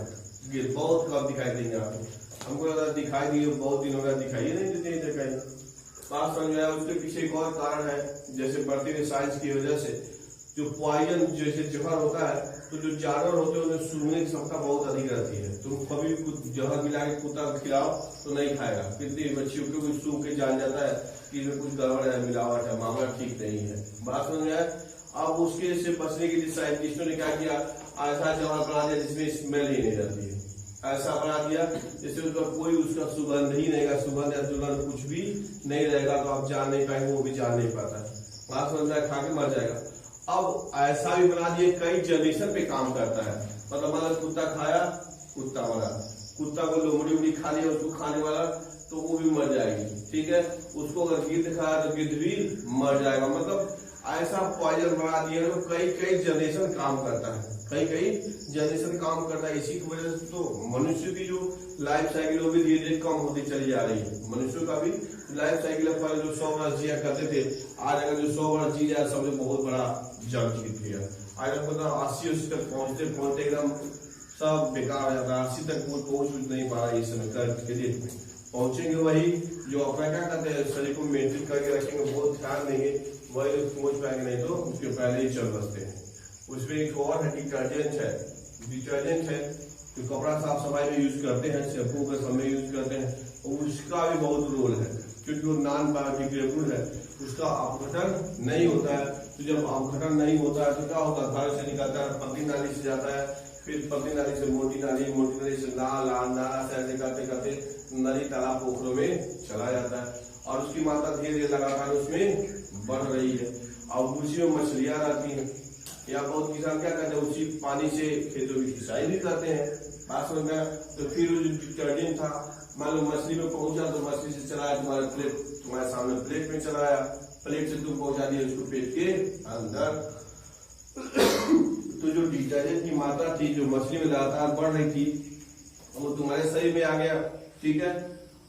ये बहुत कम दिखाई देंगे आपको। हमको लगा दिखाई दिए, बहुत दिन हो गया दिखाई नहीं देते कहीं। बात समझ में आया? उसके पीछे एक और कारण है, जैसे बढ़ती हुई साइंस की वजह से जो पॉइजन जैसे जहर होता है, तो जो जानवर होते हैं उन्हें सूंघने की क्षमता बहुत अधिक रहती है। तुम कभी कुछ जहर मिला के कुत्ता खिलाओ तो नहीं खाएगा, कितनी बच्चियों को कुछ सूंघ के जान जाता है कि इसमें कुछ गड़बड़ है, मिलावट है, मामला ठीक नहीं है। बात समझ में आया? अब उसके से बचने के लिए साइंटिस्टों ने क्या किया, ऐसा जहर बना दिया जिसमें स्मेल ही नहीं रहती है, ऐसा बना दिया जैसे उसका कोई उसका सुगंध ही नहीं रहेगा, सुगंध या दुर्गंध कुछ भी नहीं रहेगा, तो आप जान नहीं पाएंगे, वो भी जान नहीं पाता है। बात समझ में, खा के मर जाएगा। अब ऐसा भी बना दिया, कई जनरेशन पे काम करता है। मतलब मान लो कुत्ता खाया, कुत्ता मरा, कुत्ता को लोमड़ी उमड़ी खा लिया, उसको खाने वाला तो वो भी मर जाएगी, ठीक है। उसको अगर गिद्ध खाया तो गिद्ध भी मर जाएगा। मतलब ऐसा पॉइजन बना दिया तो कई कई जनरेशन काम करता है, कई कई जनरेशन काम करता है। इसी की वजह से तो मनुष्य की जो लाइफ साइकिल वो भी धीरे धीरे कम होती चली जा रही है। मनुष्यों का भी लाइफ साइकिल पहले जो 100 वर्ष जिया करते थे, आज अगर जो 100 वर्ष जी जाए समझो बहुत बड़ा जंग जीत लिया। आज मतलब 80 तक पहुंचते पहुंचते एकदम सब बेकार हो जाता है। 80 तक वो पहुंच नहीं पा रहा है इस समय के दिन पहुंचेंगे वही जो अपना क्या कहते हैं शरीर को मेंटेन करके रखेंगे, बहुत ध्यान देंगे, वही लोग पहुंच पाएंगे, नहीं तो उसके पहले ही चल बसते हैं। उसमें एक और है डिटर्जेंट है, डिटर्जेंट है जो कपड़ा साफ सफाई में यूज करते हैं, शैम्पू के समय यूज करते हैं, उसका भी बहुत रोल है क्योंकि वो नॉन बायोडिग्रेडेबल है, उसका अपघटन नहीं होता है। तो जब अपघटन नहीं होता है तो क्या होता है, घर से निकलता है, पतली नाली से जाता है, फिर पतली नाली से मोटी नाली, मोटी नाली से नाला से ऐसे करते करते नदी तालाब पोखरों में चला जाता है और उसकी मात्रा धीरे धीरे लगातार उसमें बढ़ रही है। और उसी में मछलियां रहती हैं, या बहुत किसान क्या करते हैं उसी पानी से खेतों की सिंचाई भी करते हैं। बात समझ में। तो फिर जो डिटर्जेंट था, मान लो मछली में पहुंचा तो मछली से चलाया तुम्हारे प्लेट, तुम्हारे सामने प्लेट में चलाया, प्लेट से तुम पहुंचा दिया उसको पेट के अंदर। तो जो डिटर्जेंट की मात्रा थी जो मछली में लगातार बढ़ रही थी वो तुम्हारे शरीर में आ गया, ठीक है।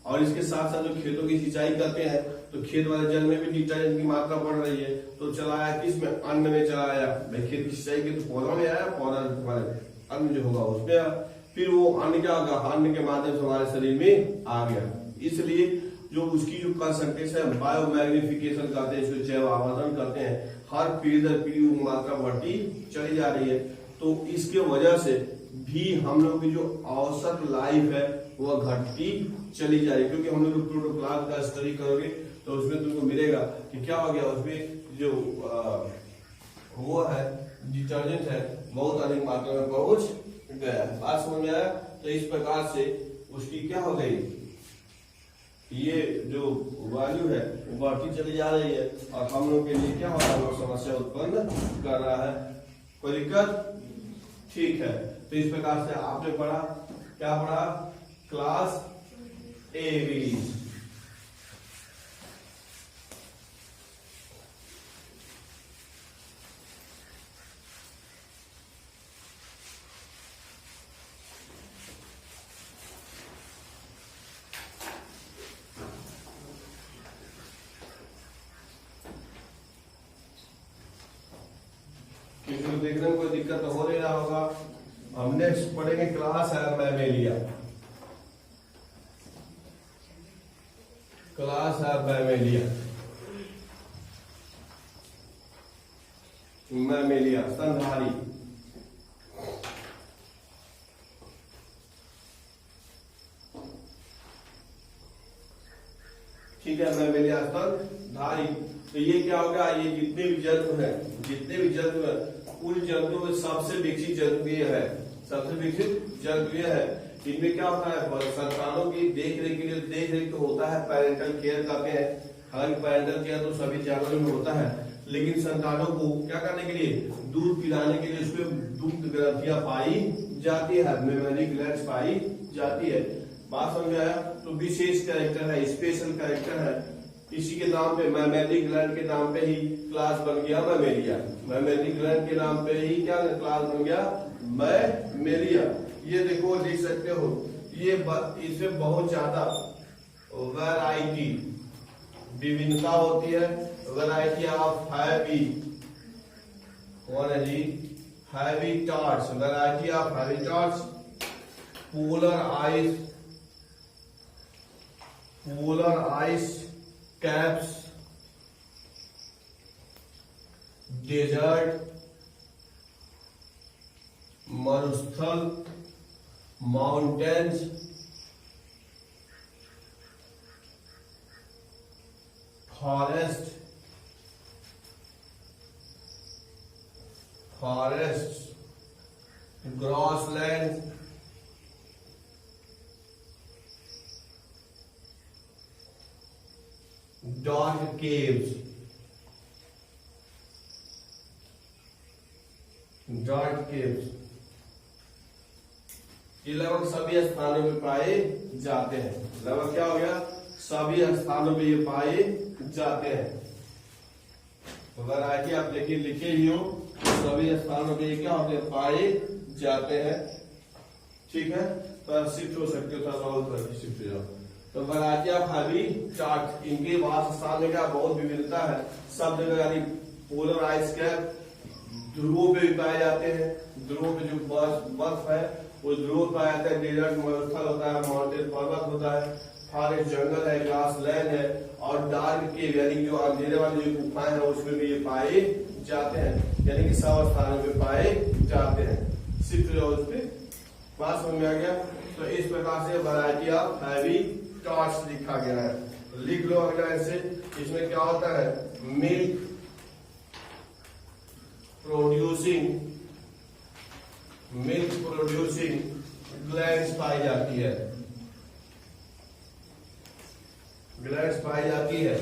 और इसके साथ साथ जो खेतों की सिंचाई करते हैं तो खेत वाले जल में भी डिटर्जेंट की मात्रा बढ़ रही है, तो चलाया किस में, अन्न में चलाया। भाई खेत की सिंचाई की तो पौधा में आया, पौधा तुम्हारे अन्न जो होगा उसमें आया, फिर वो अन्न क्या होगा, अन्न के माध्यम से हमारे शरीर में आ गया। इसलिए जो उसकी जो कंसंट्रेशन है बायोमैग्निफिकेशन करते हैं, इसको जैव आवर्धन करते हैं, हर पीढ़ी दर पीढ़ी वो मात्रा बढ़ती चली जा रही है। तो इसके वजह से भी हम लोग की जो औसत लाइफ है वह घटती चली जा रही है। क्योंकि हम लोग प्रोटोप्लाज्म का स्टडी करोगे तो उसमें तुमको मिलेगा कि क्या हो गया, उसमें जो वो है डिटर्जेंट है बहुत अधिक मात्रा में पहुंच गया। बात समझ में आया। तो इस प्रकार से उसकी क्या हो गई, ये जो वैल्यू है वो बढ़ती चली जा रही है और हम लोग के लिए क्या हो रहा है, वो समस्या उत्पन्न कर रहा है। कोई दिक्कत? ठीक है। तो इस प्रकार से आपने पढ़ा, क्या पढ़ा, क्लास ए। किसी को देखने में कोई दिक्कत तो हो नहीं रहा होगा। हम नेक्स्ट पढ़ेंगे क्लास है मैमेलिया, क्लास है मैमेलिया, मैमेलिया स्तनधारी। ठीक है, मैमेलिया स्तनधारी। तो ये क्या होगा, ये जितने भी जंतु हैं, जितने भी जंतु हैं, उन जंतुओं में सबसे विकसित जंतु ये है, सबसे विकसित जंतु ये है। इनमें क्या होता है, संतानों की देख रेख के लिए, देख रेख तो होता है, पेरेंटल केयर करते हैं। हालांकि पेरेंटल केयर तो सभी जानवरों में होता है, लेकिन संतानों को क्या करने के लिए, दूध पिलाने के लिए उसमें दुग्ध ग्रंथियां पाई जाती है, मेमरी ग्लैंड्स पाई जाती है। बात समझ में आया। तो विशेष कैरेक्टर है, स्पेशल कैरेक्टर है। इसी के नाम पे, मैमेरी ग्लैंड के नाम पे ही क्लास बन गया मैमेलिया। मैमेरी ग्लैंड के नाम पे ही क्या क्लास बन गया, मैमेलिया। ये देखो, देख सकते हो, ये इसमें बहुत ज्यादा वैरायटी, विभिन्नता होती है। वैरायटी ऑफ हैवी, कौन है जी, habitats, variety of habitats, polar ice caps, desert, मरुस्थल, mountains, forest, grassland, dark caves, ये लगभग सभी स्थानों पे पाए जाते हैं। लगभग क्या हो गया, सभी स्थानों पे ये पाए जाते हैं। वैरायटी आप देखिए लिखे ही हो, सभी स्थानों पे ये क्या होते हैं, पाए जाते हैं। ठीक है, तो शिफ्ट हो सकते हो, थोड़ा शिफ्ट हो जाओ। तो वैरायटी ऑफ हैबिटाट, इनके वास स्थान में क्या बहुत विविधता है। सब जगह यानी पोलर आइस कैप ध्रुवों पे भी पाए जाते हैं। ध्रुवों पे जो बर्फ है वो ध्रुव पाया जाता है। डेजर्ट मरुस्थल होता है, माउंटेन पर्वत होता है, फॉरेस्ट जंगल है, ग्रास लैंड है, और डार्क केव यानी जो अंधेरे वाली जो गुफाएं हैं उसमें भी ये पाए जाते हैं। यानी कि सब स्थानों पे पाए जाते हैं। शिफ्ट हो उस पे, बात समझ में आ गया। तो इस प्रकार से वैरायटी ऑफ हैबिटाट्स लिखा गया है। लिख लो अगला ऐसे। इसमें क्या होता है, मिल्क प्रोड्यूसिंग ग्लैंड्स पाई जाती है। ग्लैंड्स पाई जाती है,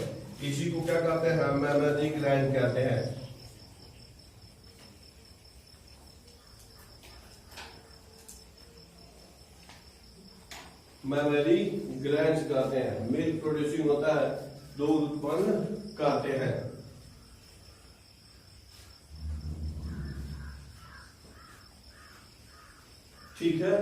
इसी को क्या कहते हैं, मैमरी ग्लैंड कहते हैं। मैमरी ग्लैंड्स कहते हैं। मिल्क प्रोड्यूसिंग होता है, दूध उत्पन्न करते हैं। ठीक है,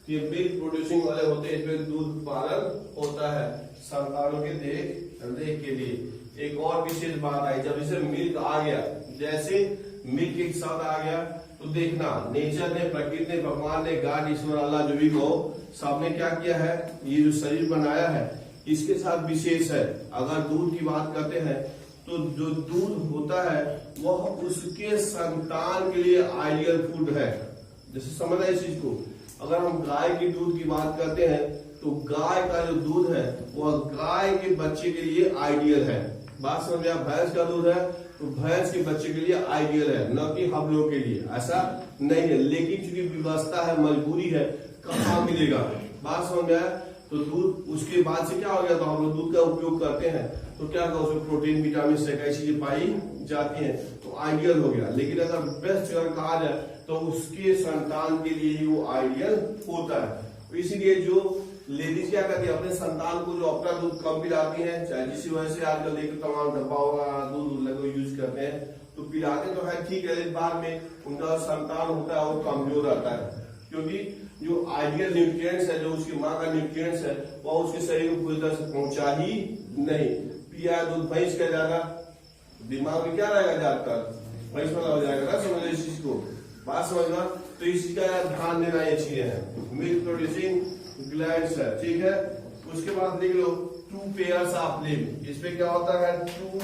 ये मिल्क प्रोड्यूसिंग वाले होते हैं, इसमें दूध उत्पादन होता है संतानों के देख के लिए। एक और विशेष बात आई, जब इसे मिल्क आ गया, जैसे मिल्क एक शब्द आ गया तो देखना नेचर ने, प्रकृति ने, भगवान ने, गॉड, ईश्वर, अल्लाह जो भी हो, सबने क्या किया है, ये जो शरीर बनाया है इसके साथ विशेष है। अगर दूध की बात करते हैं तो जो दूध होता है वह उसके संतान के लिए आइडियल फूड है। जैसे समझना इस चीज को, अगर हम गाय की दूध की बात करते हैं तो गाय का जो दूध है वह गाय के बच्चे के लिए आइडियल है। बात समझ में, भैंस का दूध है तो भैंस के बच्चे के लिए आइडियल है, न कि हम लोग के लिए। ऐसा नहीं है, लेकिन चूंकि व्यवस्था है, मजबूरी है, कहाँ मिलेगा। बात समझ में आया। तो दूध उसके बाद से क्या हो गया, तो हम लोग दूध का उपयोग करते हैं तो क्या होगा, उसमें प्रोटीन, विटामिन से कई चीजें पाई जाती हैं, तो आइडियल हो गया। लेकिन अगर बेस्ट अगर कहा जाए तो उसके संतान के लिए वो आइडियल होता है। तो इसीलिए जो लेडीज क्या करती है, अपने संतान को जो अपना दूध कम पिलाती हैं, चाहे जिस वजह से आजकल देखो तमाम डब्बा होगा दूध लगे यूज करते हैं, तो पिलाते तो है ठीक है, लेकिन बाद में उनका संतान होता है वो कमजोर रहता है, क्योंकि जो आइडियल न्यूट्रिएंट्स है, जो उसकी माँ का न्यूट्रिएंट्स है, वह उसके शरीर को पूरी तरह से पहुंचा ही नहीं। पिया दूध भैंस का ज्यादा, दिमाग में क्या रहेगा, ज्यादातर भैंस वाला हो जाएगा ना। समझ इस चीज को, बात समझना। तो इस चीज का ध्यान देना ये चीजें हैं। मिल्क प्रोड्यूसिंग ग्लैंड्स है, ठीक है। उसके बाद लिख लो 2 पेयर्स ऑफ लिम्ब। इसमें क्या होता है, 2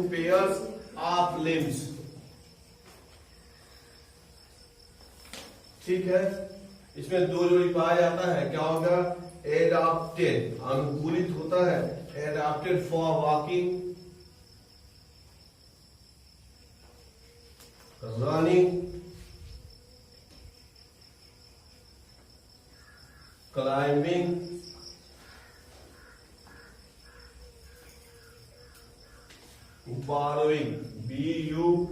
पेयर्स ऑफ लिम्ब्स। ठीक है, इसमें 2 जोड़ी पाया जाता है। क्या होगा, एडाप्टेड, अनुकूलित होता है, adapted for walking, running, climbing, burrowing, BURROWING,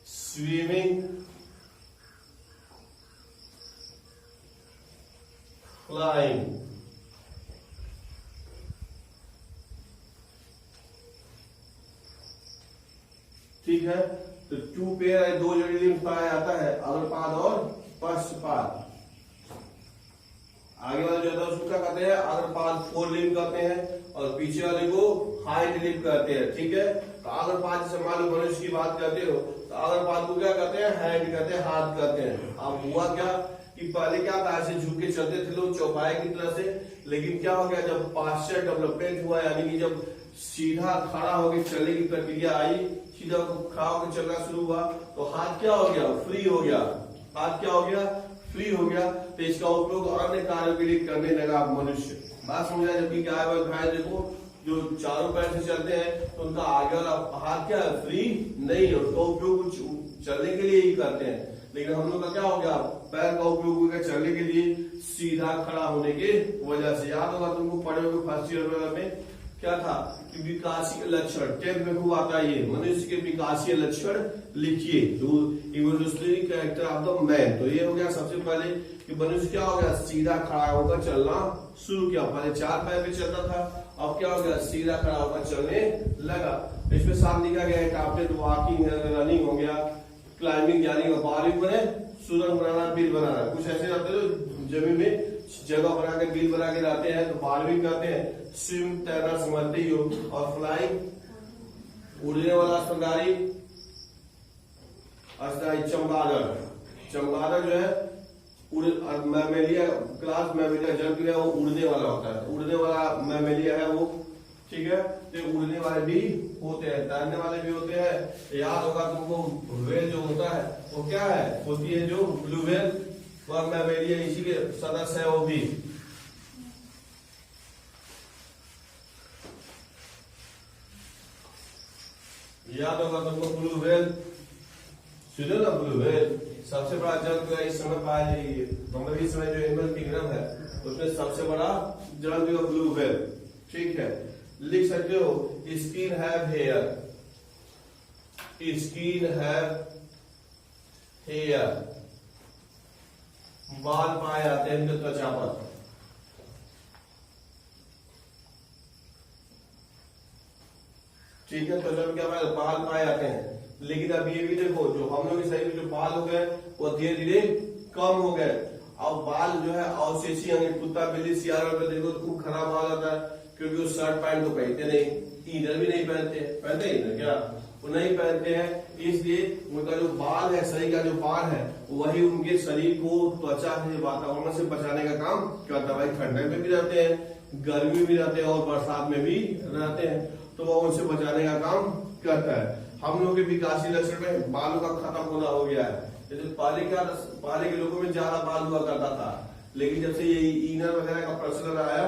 swimming, flying. ठीक है, तो 2 पेयर 2 जोड़ी लिम्ब पाया जाता है, अग्रपाद और पश्चपाद। आगे वाले जो होता है उसको क्या कहते हैं, अग्रपाद 4 लिम्ब कहते हैं, और पीछे वाले को हाइंड लिम्ब कहते हैं। ठीक है, तो अग्रपाद जैसे मान लो मनुष्य की बात करते हो तो अग्रपाद को क्या कहते हैं, हैंड कहते हैं, हाथ कहते हैं। अब हुआ क्या कि पहले क्या था, ऐसे झुक के चलते थे लोग चौपाई की तरह से, लेकिन क्या हो गया, जब पाश्चर डेवलपमेंट हुआ, यानी कि जब सीधा खड़ा होकर चलने की प्रक्रिया आई, सीधा खड़ा होकर चलना शुरू हुआ, तो हाथ क्या हो गया, फ्री हो गया। हाथ क्या हो गया, फ्री हो गया। तो इसका उपयोग अन्य कार्यों के लिए करने लगा मनुष्य। बात समझा। जबकि गाय और भैंस देखो जो चारों पैर से चलते हैं तो उनका आगे वाला हाथ क्या है, फ्री नहीं है, उसका उपयोग चलने के लिए ही करते हैं। लेकिन हम लोग का क्या हो गया, पैर का उपयोग चलने के लिए, सीधा खड़ा होने के वजह से। याद होगा तुमको पढ़े होगे फर्स्ट ईयर में क्या था कि विकासीय लक्षण, 10th में खूब आता है ये, मनुष्य के विकासीय लक्षण लिखिए, जो evolutionary character of the man. तो ये हो गया सबसे पहले कि मनुष्य क्या हो गया, सीधा खड़ा होकर चलना शुरू किया। पहले 4 पैर पे चलता था, अब क्या हो गया, सीधा खड़ा होकर चलने लगा। इसमें साफ लिखा गया है टाप्टेड वॉकिंग है, रनिंग हो गया, क्लाइंबिंग यानी बारिक बने, सुरंग बनाना, बिल बनाना। कुछ ऐसे रहते हैं जमीन में जगह बना के बिल बना के रहते हैं, तो बारविंग करते हैं। स्विम तैरना समझते ही हो। और फ्लाइंग उड़ने वाला स्तनधारी, चमगादड़, चमगादड़ जो है मैमेलिया क्लास, मैमेलिया जल क्रिया, वो उड़ने वाला होता है, उड़ने वाला मैमेलिया है वो, ठीक है। तो उड़ने वाले भी होते हैं, तैरने वाले भी होते हैं। याद होगा तुमको, व्हेल जो होता है वो क्या है, होती है जो ब्लू व्हेल, वह मैमेलिया इसी के सदस्य है वो भी। याद होगा तुमको ब्लू व्हेल, सुनो ना, ब्लू व्हेल सबसे बड़ा जल इस समय पाया जाइए, मतलब इस समय जो एनिमल किंगडम है उसमें सबसे बड़ा जल ब्लू व्हेल, ठीक है। लिख सकते हो skin have hair, skin have hair, बाल पाए जाते हैं इनके त्वचा पर। ठीक है, त्वचा में क्या बाल पाए जाते हैं। लेकिन अब ये भी देखो, जो हम लोग के शरीर में जो बाल हो गए वो धीरे धीरे कम हो गए। अब बाल जो है अवशेषी अंग, कुत्ता बिल्ली सियार में देखो खूब खराब बाल आता है, क्योंकि वो शर्ट पैंट तो पहनते नहीं, इनर भी नहीं पहनते, पहनते इनर क्या, वो नहीं पहनते हैं। इसलिए उनका जो बाल है, शरीर का जो बाल है, वही उनके शरीर को त्वचा से, वातावरण से बचाने का काम करता है। भाई ठंडे में भी रहते हैं, गर्मी में भी रहते हैं और बरसात में भी रहते हैं, तो वो उनसे बचाने का काम करता है। हम लोग के विकासीय लक्षण में बालों का खत्म होना हो गया है। जैसे पहले के लोगों में ज्यादा बाल हुआ करता था, लेकिन जब से ये इनर वगैरह का प्रचलन आया,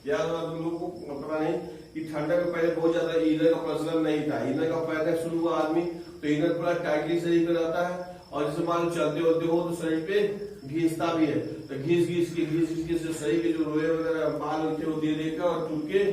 याद होगा तुम लोग को, पता नहीं कि ठंडा में पहले बहुत ज्यादा इनर का प्रचलन नहीं था। इनर का पहले शुरू हुआ आदमी तो इनर पूरा टाइटली शरीर पे रहता है, और जैसे मान लो चलते होते हो तो शरीर पे घिसता भी है, तो घिस घिस के शरीर के जो रोए वगैरह बाल होते वो धीरे धीरे और टूट के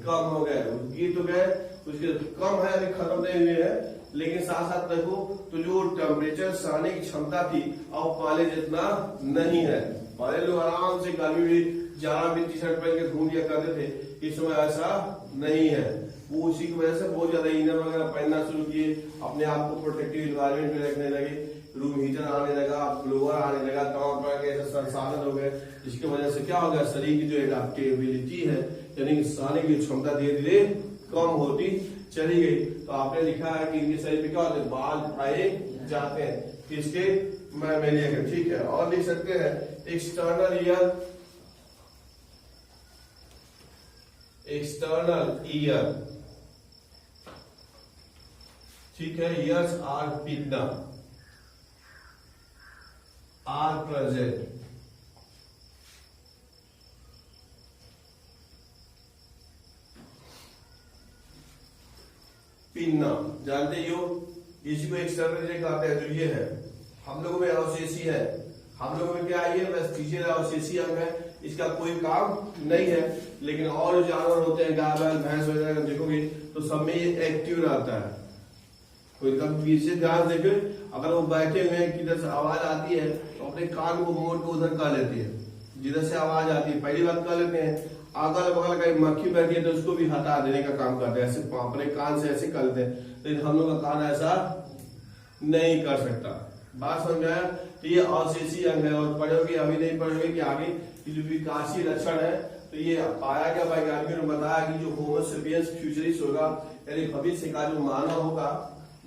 कम हो गए, गिर तो गए, उसके कम है, अभी खत्म नहीं हुए हैं। लेकिन साथ साथ देखो तो जो टेम्परेचर सहने की क्षमता थी अब पहले जितना नहीं है। पहले लोग आराम से गर्मी में जाड़ा में टी शर्ट पहन के घूम लिया करते थे, इस समय ऐसा नहीं है। वो उसी की वजह से बहुत ज्यादा इनर वगैरह पहनना शुरू किए, अपने आप को प्रोटेक्टिव इन्वायरमेंट में रखने लगे, रूम हीटर आने लगा, ब्लोअर आने लगा, तमाम तरह के ऐसे संसाधन हो गए, जिसकी वजह से क्या हो गया, शरीर की जो एडेप्टेबिलिटी है, यानी सहने की क्षमता धीरे धीरे कम होती चली गई। तो आपने लिखा है कि इनके शरीर पे क्या होते हैं, बाल पाए जाते हैं, किसके, मैमेलिया के, ठीक है। और लिख सकते हैं एक्सटर्नल ईयर, एक्सटर्नल ईयर, ठीक है, ears are pinna, are present, pinna जानते ही हो, इसी को एक्सटर्नल ईयर कहते हैं। जो ये है हम लोगों में अवशेषी है, हम लोगों में क्या है, ये वेस्टिजियल अवशेषी अंग है, इसका कोई काम नहीं है। लेकिन और जो जानवर होते हैं, गाय बैल भैंस वगैरह देखोगे तो सब में ये एक्टिव रहता है। कोई कब पीछे ध्यान देखे, अगर वो बैठे हुए हैं, किधर से आवाज आती है तो अपने कान को मोड़ के उधर कर लेती है, जिधर से आवाज आती है पहली बात कर लेते हैं। अगल बगल कहीं मक्खी बैठी है तो उसको भी हटा देने का काम करते हैं, ऐसे अपने कान से ऐसे कर लेते हैं। लेकिन हम लोग का कान ऐसा नहीं कर सकता। बात समझ आया? तो ये अवशेषी अंग है, और पढ़ोगे अभी नहीं पढ़ोगे कि आगे की जो विकासीय लक्षण है, तो ये पाया गया वैज्ञानिकों ने बताया कि जो होमो सेपियंस फ्यूचरिस्ट होगा, यानी भविष्य का जो मानव होगा,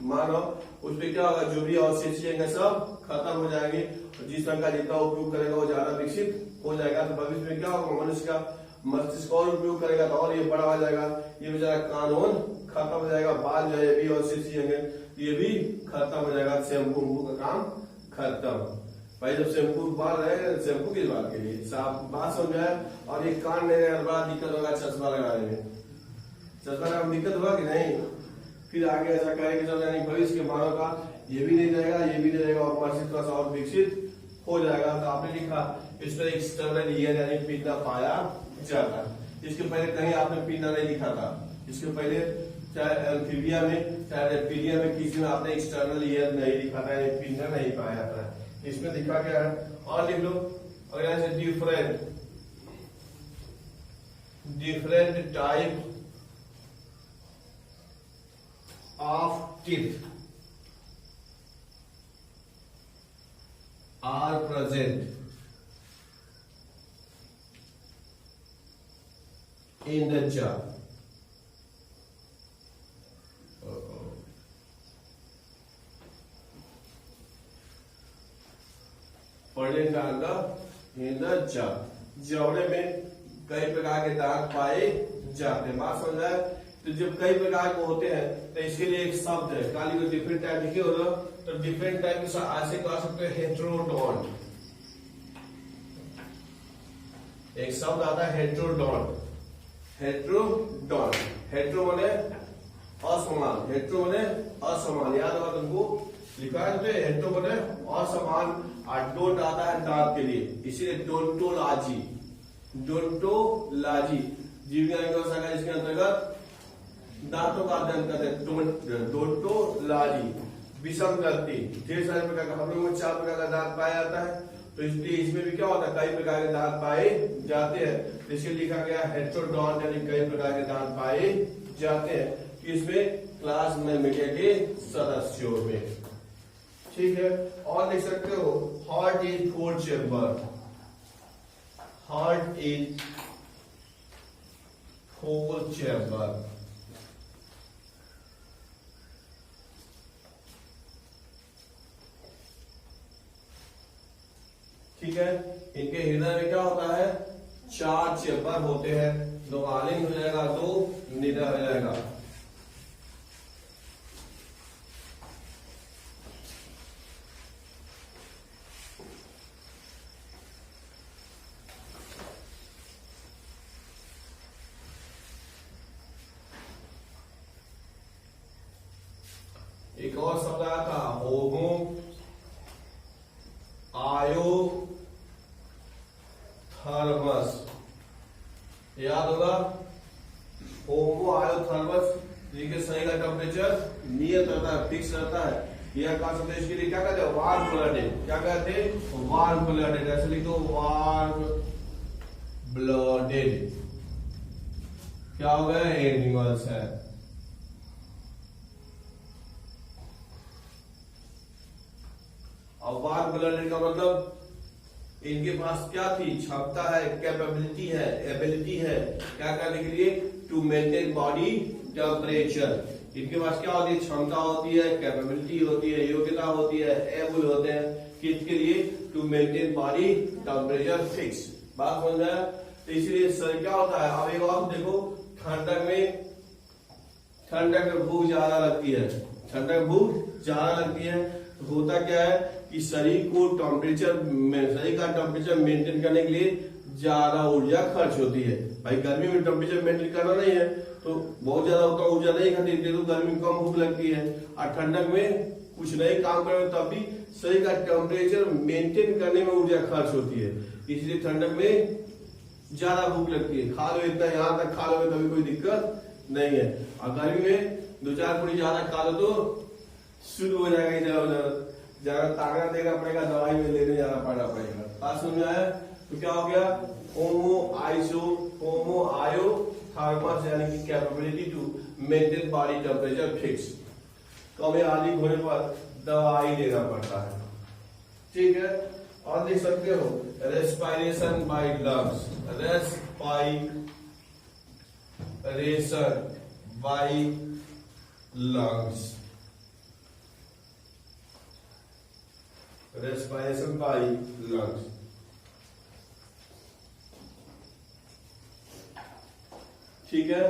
मानव उसपे क्या होगा, जो भी अवशेषी अंग सब खत्म हो जाएंगे, और जिस अंग का जितना उपयोग करेगा वो ज्यादा विकसित हो जाएगा। तो भविष्य में क्या होगा, मनुष्य का मस्तिष्क और उपयोग करेगा तो और ये बड़ा हो जाएगा, ये बेचारा कानून खत्म हो जाएगा, बाल जो है ये भी अवशेषी अंग ये भी खत्म हो जाएगा, शैम्पू का काम खत्म। भाई जब शैम्पू बाल रहे, शैम्पू किस बात के लिए, साफ बात समझ आया। और ये कान नहीं रहे, बड़ा दिक्कत होगा चश्मा लगाने में, चश्मा लगाने में दिक्कत होगा कि नहीं, फिर आगे ऐसा करेंगे चल यानी भविष्य के मानव का ये भी नहीं रहेगा, ये भी नहीं रहेगा, और मस्तिष्क थोड़ा सा और विकसित हो जाएगा। तो आपने लिखा इस पर एक्सटर्नल ईयर यानी पिन्ना पाया जाता है। इसके पहले कहीं आपने पिंडा नहीं लिखा था। इसके पहले चाहे एम्फीबिया में चाहे रेप्टिलिया में किसी में आपने एक्सटर्नल ईयर नहीं लिखा था, पिंडा नहीं पाया था। इसमें लिखा गया है। और लिख लो अगर ऐसे different type of teeth are present in the jar. Present in the jar. जवड़े में कई प्रकार के दांत पाए जाते हैं। बात समझ आए? तो जब कई प्रकार के होते हैं तो इसके लिए एक शब्द है, काली को डिफरेंट टाइप लिखे हो तो डिफरेंट टाइप के ऐसे कह सकते हैं हेट्रोडोंट। एक शब्द आता है हेट्रोडोंट। हेट्रोडोंट, हेट्रो माने असमान, हेट्रो माने असमान, याद होगा तुमको लिखा है। तो हेट्रो माने असमान और डोंट आता है दांत के लिए, इसीलिए डोंटोलॉजी। डोंटोलॉजी जीव विज्ञान की शाखा इसके अंतर्गत दांतों का अध्ययन करते हैं। डोंटोलॉजी विषम दंती, ढेर सारे प्रकार का, हम लोग में 4 प्रकार का दांत पाया जाता है, तो इसलिए इसमें भी क्या होता है कई प्रकार के दांत पाए जाते हैं। इसलिए लिखा गया हेट्रोडोंट, यानी कई प्रकार के दांत पाए जाते हैं। इसमें क्लास में मीडिया के सदस्यों में, ठीक है। और लिख सकते हो heart is 4 chamber, heart is 4 chamber. ठीक है। इनके हृदय में क्या होता है 4 चेम्बर होते हैं, 2 आलिंग हो जाएगा, 2 निडर हो जाएगा। एक और शब्द आया था होमो आयो थर्मस, याद होगा। होमो आयोथर्मस जिनके शरीर का टेम्परेचर नियत रहता है, फिक्स रहता है। यह कॉन्सेप्ट इसके लिए क्या कहते हैं वार्म ब्लडेड, क्या कहते हैं वार्म ब्लडेड। ऐसे लिख दो वार्म ब्लडेड, क्या हो गया एनिमल्स है। और वार्म ब्लडेड का मतलब इनके पास क्या थी क्षमता है, कैपेबिलिटी है, एबिलिटी है क्या करने के लिए टू मेंटेन बॉडी टेम्परेचर। इनके पास क्या होती है क्षमता होती है, कैपेबिलिटी होती है, योग्यता होती है, एबल होते हैं किसके लिए to maintain body temperature fix. बात समझ में आया? तो इसीलिए सर क्या होता है, अब एक और देखो ठंडक में भूख ज्यादा लगती है, ठंडक भूख ज्यादा लगती है तो होता क्या है कि शरीर को शरीर का टेम्परेचर मेंटेन करने के लिए ज्यादा ऊर्जा खर्च होती है। भाई गर्मी में टेम्परेचर मेंटेन करना नहीं है तो बहुत ज्यादा होता ऊर्जा नहीं खाती, तो गर्मी में कम भूख लगती है। और ठंडक में कुछ नहीं काम करें तब भी शरीर का टेम्परेचर मेंटेन करने में ऊर्जा खर्च होती है, इसलिए ठंडक में ज्यादा भूख लगती है। खा लो इतना, यहाँ तक खा लो तभी कोई दिक्कत नहीं है। और गर्मी में 2-4 पूरी ज्यादा खा लो तो शुरू हो जाएगा इधर ज्यादा ताकत देना पड़ेगा, दवाई में लेने जाना पड़ेगा। बात समझ में आया? तो क्या हो गया होमो आयो थर्मस, यानी कि capability to maintain body temperature fix. कम या अधिक होने पर दवाई लेना पड़ता है, ठीक है। और लिख सकते हो respiration by lungs, respiration by lungs, respiration by lungs. ठीक है।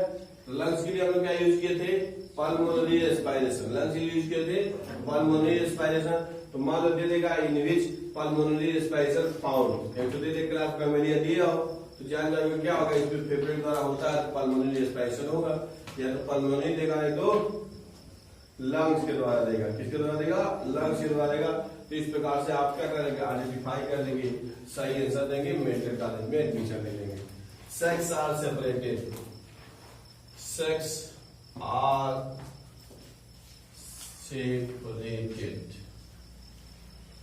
लंग्स के लिए हम लोग क्या यूज किए थे पल्मोनरी रेस्पिरेशन, लंग्स के लिए यूज किए थे पल्मोनरी रेस्पिरेशन। तो मान लो दे देगा इन विच पल्मोनरी रेस्पिरेशन फाउंड, एक तो दे दे क्लास मेमोरिया दिया हो तो जान जाओगे क्या होगा इसमें फेफड़े द्वारा होता है पल्मोनरी रेस्पिरेशन होगा, या तो पल्मोनरी देगा नहीं तो लंग्स के द्वारा देगा। किसके द्वारा देगा? लंग्स के द्वारा देगा। तो इस प्रकार से आप क्या करेंगे आइडेंटिफाई कर लेंगे, सही आंसर देंगे, मेडिकल कॉलेज में एडमिशन ले लेंगे। Sex are separated, sex are separated,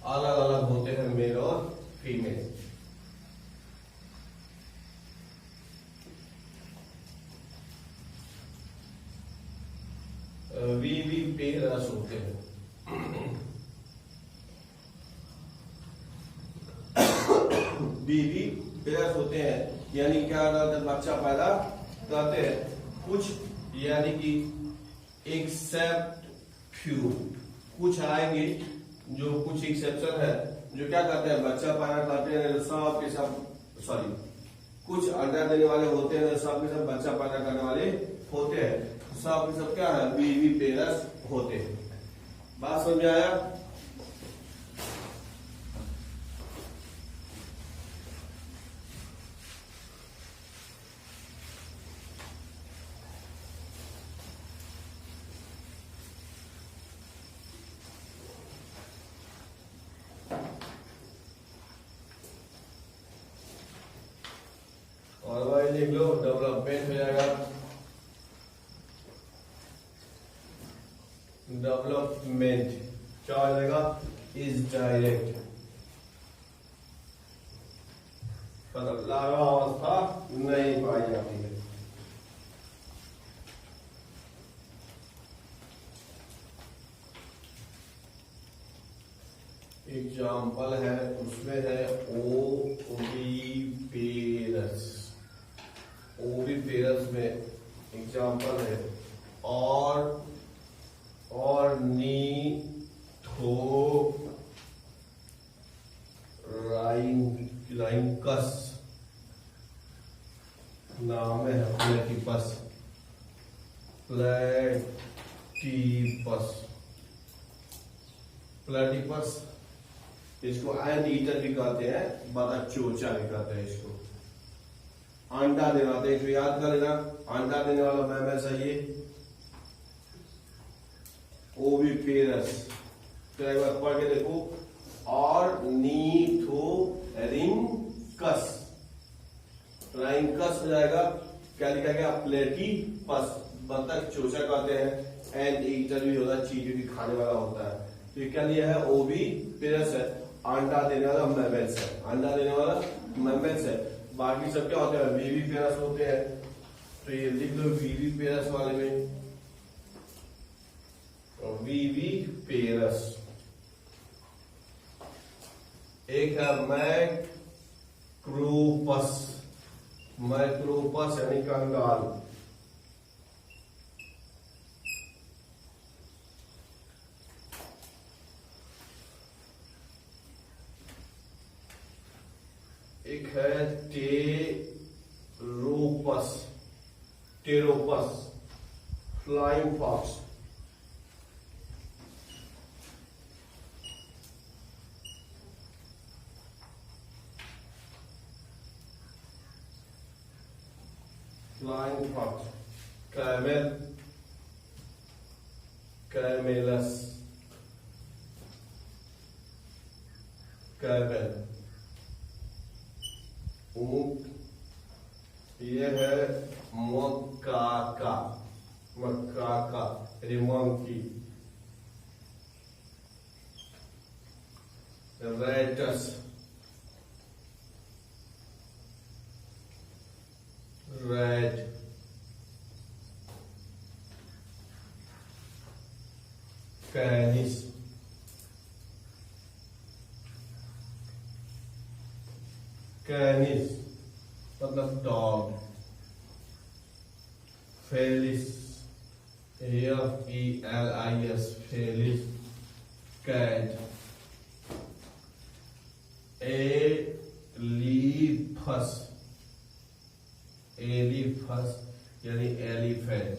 अलग अलग होते हैं मेल और फीमेल। विविपेरस होते हैं। विविपेरस होते हैं यानी क्या करते हैं, बच्चा पैदा करते हैं कुछ, यानी कि एक्सेप्ट फ्यू, कुछ आएंगे जो कुछ एक्सेप्शन है जो क्या करते हैं, बच्चा पैदा करते हैं सब के सब, सॉरी कुछ अंडा देने वाले होते हैं सब के सब बच्चा पैदा करने वाले होते हैं, सब के सब क्या है, विविपेरस होते हैं। बात समझ में आया? और भाई लिख लो, डेवलपमेंट हो जाएगा, डेवलपमेंट क्या हो जाएगा, इज डायरेक्ट, मतलब लार्वावस्था नहीं पाई जाती है। एग्जाम्पल है उसमें है ओविपेरस, ओविपेरस में एग्जाम्पल है ऑर्निथोराइंकस नाम है, प्लेटिपस, प्लेटिपस, प्लेटिपस, इसको एंड ईटर भी कहते हैं, बतख चोचा भी कहते हैं इसको। अंडा देना, तो इसको याद कर लेना, अंडा देने वाला मैमल्स है ये ओविपेरस। तो एक बार पढ़ के देखो, ऑर्निथोरिंकस, राइंकस हो जाएगा, क्या लिखा गया, प्लेटिपस, बतख चोचा कहते हैं, एंड ईटर भी होता है, चींटी भी खाने वाला होता है। तो क्या लिया है, ओविपेरस है, अंडा देने वाला मैमल्स है, अंडा देने वाला मैमल्स है। बाकी सब क्या होते हैं, विविपेरस होते हैं। तो ये लिख दो विविपेरस वाले में, विविपेरस। एक है मैक्रोपस, मैक्रोपस यानी कंगाल, एक है pteropus, pteropus flying fox, flying fox, camel, camelus, camel ऊंट, ये है macaca, macaca monkey, rattus, rat, canis, canis मतलब dog, felis, FELIS, felis, cat, elephas, elephas यानी elephant,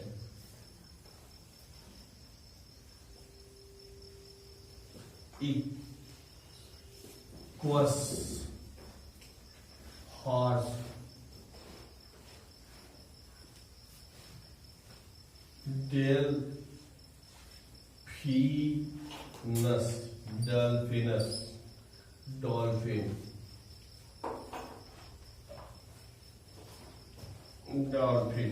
equus, horse, delphinus, delphinus, dolphin, dolphin.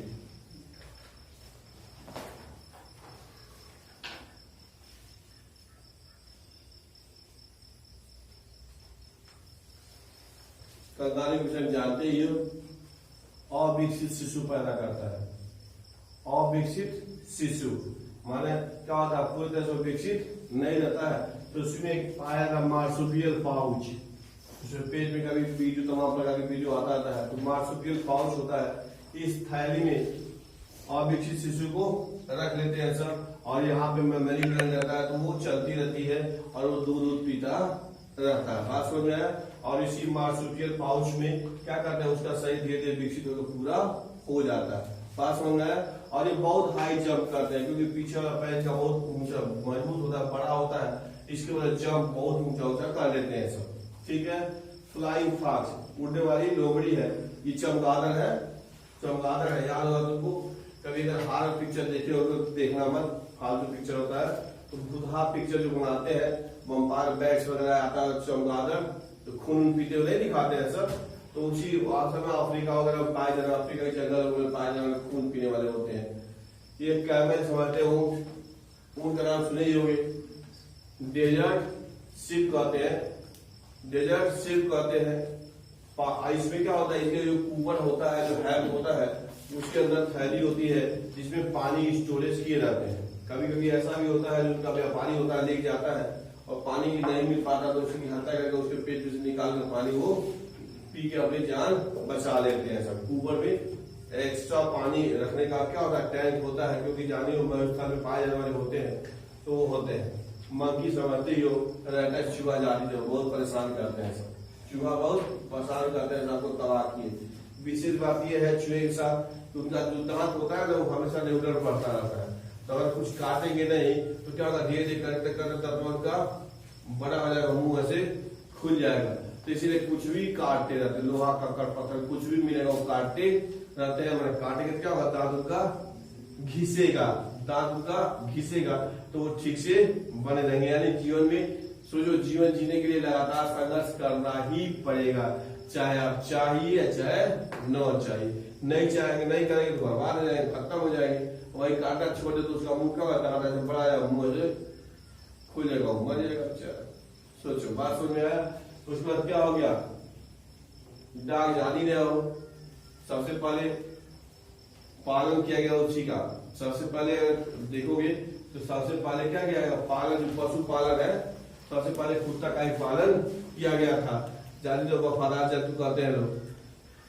स्तनधारी क्वेश्चन जानते ही हो, अविकसित शिशु पैदा करता है। अविकसित शिशु माने क्या होता है, पूरी तरह से विकसित नहीं रहता है, तो उसमें एक पाया था मार्सुपियल पाउच, उसमें पेट में कभी बीजू तमाम प्रकार के बीजू आता है, तो मार्सुपियल पाउच होता है। इस थैली में अविकसित शिशु को रख लेते हैं सब, और यहाँ पे मेमोरी ग्लैंड रहता है, तो वो चलती रहती है और वो दूध पीता रहता है। बात समझ में आया। और इसी मार्सुपियल पाउच में क्या करते हैं, उसका शरीर धीरे धीरे विकसित होकर पूरा हो जाता है। बात समझ में आया। और ये बहुत हाई जंप करते हैं, क्योंकि पीछे वाला पैर का बहुत ऊंचा मजबूत होता है, बड़ा होता है, इसके वजह जंप बहुत ऊंचा ऊंचा कर लेते हैं सब। ठीक है। फ्लाइंग फॉक्स उड़ने वाली लोमड़ी है। ये चमगादड़ है, चमगादड़ है, याद होगा तुमको। कभी अगर हार पिक्चर देखे हो तो देखना मत, फालतू पिक्चर होता है। तो बुधा पिक्चर जो बनाते हैं, वंपायर बैट्स वगैरह आता है, चमगादड़ तो खून पीते हुए नहीं दिखाते हैं सब, तो उसी समय अफ्रीका वगैरह पाए जाना, अफ्रीका के जंगल में पाए जाना खून पीने वाले होते हैं। ये कैमल समझते हो, ऊंट का नाम सुने ही होंगे, डेजर्ट शिप कहते हैं, डेजर्ट शिप कहते हैं। इसमें क्या होता है, इसके जो कुबर होता है, जो हैम होता है, उसके अंदर थैली होती है जिसमें पानी स्टोरेज किए रहते हैं। कभी कभी ऐसा भी होता है, जो उनका व्यापारी होता है लेके जाता है और पानी नहीं मिल पाता, तो उसकी हत्या करके उसके पेट में से निकाल कर पानी वो पी के अपनी जान बचा लेते हैं सब। ऊपर में एक्स्ट्रा पानी रखने का क्या होता है, टैंक होता है, क्योंकि जाने स्थल में पाए जाने वाले होते हैं, तो वो होते हैं। मंकी समझते ही हो, रहता चूहा जाती है, बहुत परेशान करते हैं सब, चूहा बहुत परेशान करते हैं सबको, तबाह किए। विशेष बात यह है चूहे के साथ, उनका जो दांत होता है ना, वो हमेशा रेगुलर बढ़ता रहता है, तो अगर कुछ काटेंगे नहीं तो क्या होगा, धीरे धीरे करते करते तत्व का बड़ा हो जाएगा, मुंह ऐसे खुल जाएगा। तो इसीलिए कुछ भी काटते रहते, लोहा कंकड़ पत्थर कुछ भी मिलेगा वो काटते रहते हैं। हमारे काटेंगे क्या होगा, दांत उनका घिसेगा, दांत उनका घिसेगा, तो वो ठीक से बने रहेंगे। यानी जीवन में सोचो, जीवन जीने के लिए लगातार संघर्ष करना ही पड़ेगा, चाहे आप चाहिए चाहे न चाहिए। नहीं चाहेंगे, नहीं करेंगे तो बर्बाद हो जाएंगे, खत्म हो जाएंगे। वही काटा छोड़ दे तो उसका मुंह क्या होता है, बड़ा या मुंह से खुलेगा, मर जाएगा। सोचो, बात समझ में आया। उसके बाद क्या हो गया, डाक जान ही रहे हो, सबसे पहले पालन किया गया उसी का। सबसे पहले देखोगे तो सबसे पहले क्या किया गया, पालन, जो पशु पालन है, सबसे पहले कुत्ता का ही पालन किया गया था। जानी तो वफादार जंतु कहते हैं लोग।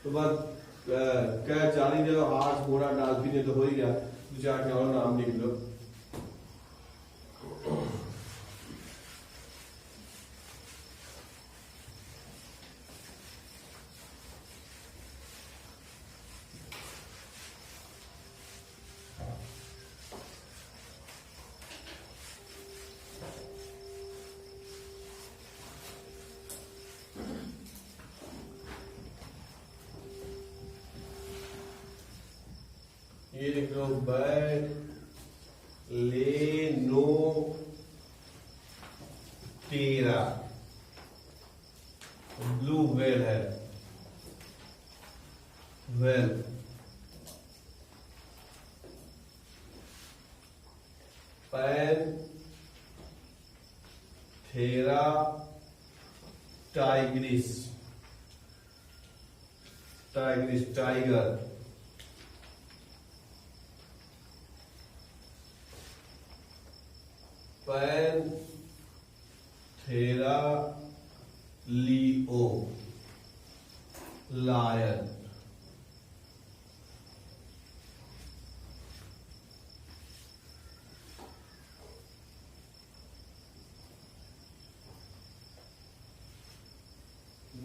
तो बस क्या जानी दे, हाथ घोड़ा डॉल्फिन तो हो ही गया, दो चार के और नाम लिख लो। ये लिख लो, बैलेनोप्टेरा, ब्लू व्हेल है, whale. Panthera tigris, tigris tiger. Panthera leo, lion.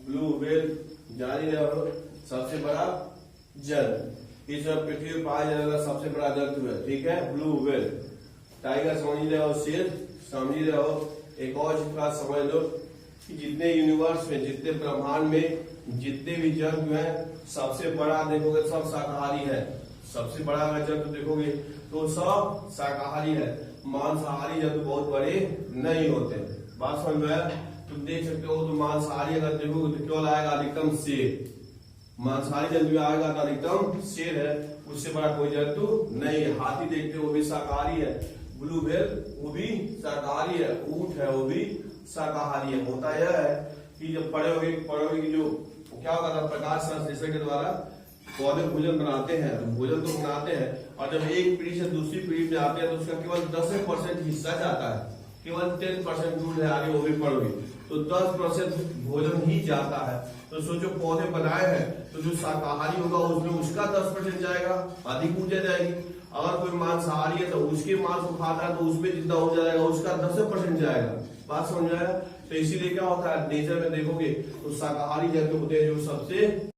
Blue whale जानी रहो, सबसे बड़ा जंतु, इस पृथ्वी पर पाया जाने वाला सबसे बड़ा जंतु है। ठीक है, ब्लू व्हेल। टाइगर समझ रहे हो, शेर समझ रहे हो। एक और बात समझ लो कि जितने यूनिवर्स में, जितने ब्रह्मांड में जितने भी जंतु हैं, सबसे बड़ा देखोगे सब शाकाहारी है। सबसे बड़ा अगर जंतु देखोगे तो सब शाकाहारी है, मांसाहारी जंतु बहुत बड़े नहीं होते। बात समझ में, तुम देख सकते हो, तो मांसाहारी अगर देखोगे तो केवल आएगा अधिकतम शेर, मांसाहारी जंतु में आएगा तो अधिकतम शेर है, उससे बड़ा कोई जंतु नहीं है। हाथी देखते वो भी शाकाहारी है, ब्लू व्हेल वो भी शाकाहारी है, ऊंट है वो भी शाकाहारी है। होता यह है कि जब पढ़ोगे कि जो क्या होता था, प्रकाश संश्लेषण के द्वारा पौधे भोजन बनाते हैं, भोजन तो बनाते हैं, और जब एक पीढ़ी से दूसरी पीढ़ी में आते हैं तो उसका केवल 10% हिस्सा जाता है, केवल 10% दूध है, आगे वो भी पढ़ोगे तो 10% भोजन ही जाता है। तो सोचो पौधे बनाए हैं तो जो शाकाहारी होगा उसमें उसका 10% जाएगा, अधिक ऊर्जा जाएगी। अगर कोई मांसाहारी है तो उसके मांस को खाता है तो उसमें जितना ऊर्जा जाएगा उसका 10% जाएगा। बात समझ आया? तो इसीलिए क्या होता है, नेचर में देखोगे तो शाकाहारी जंतु होते हैं जो सबसे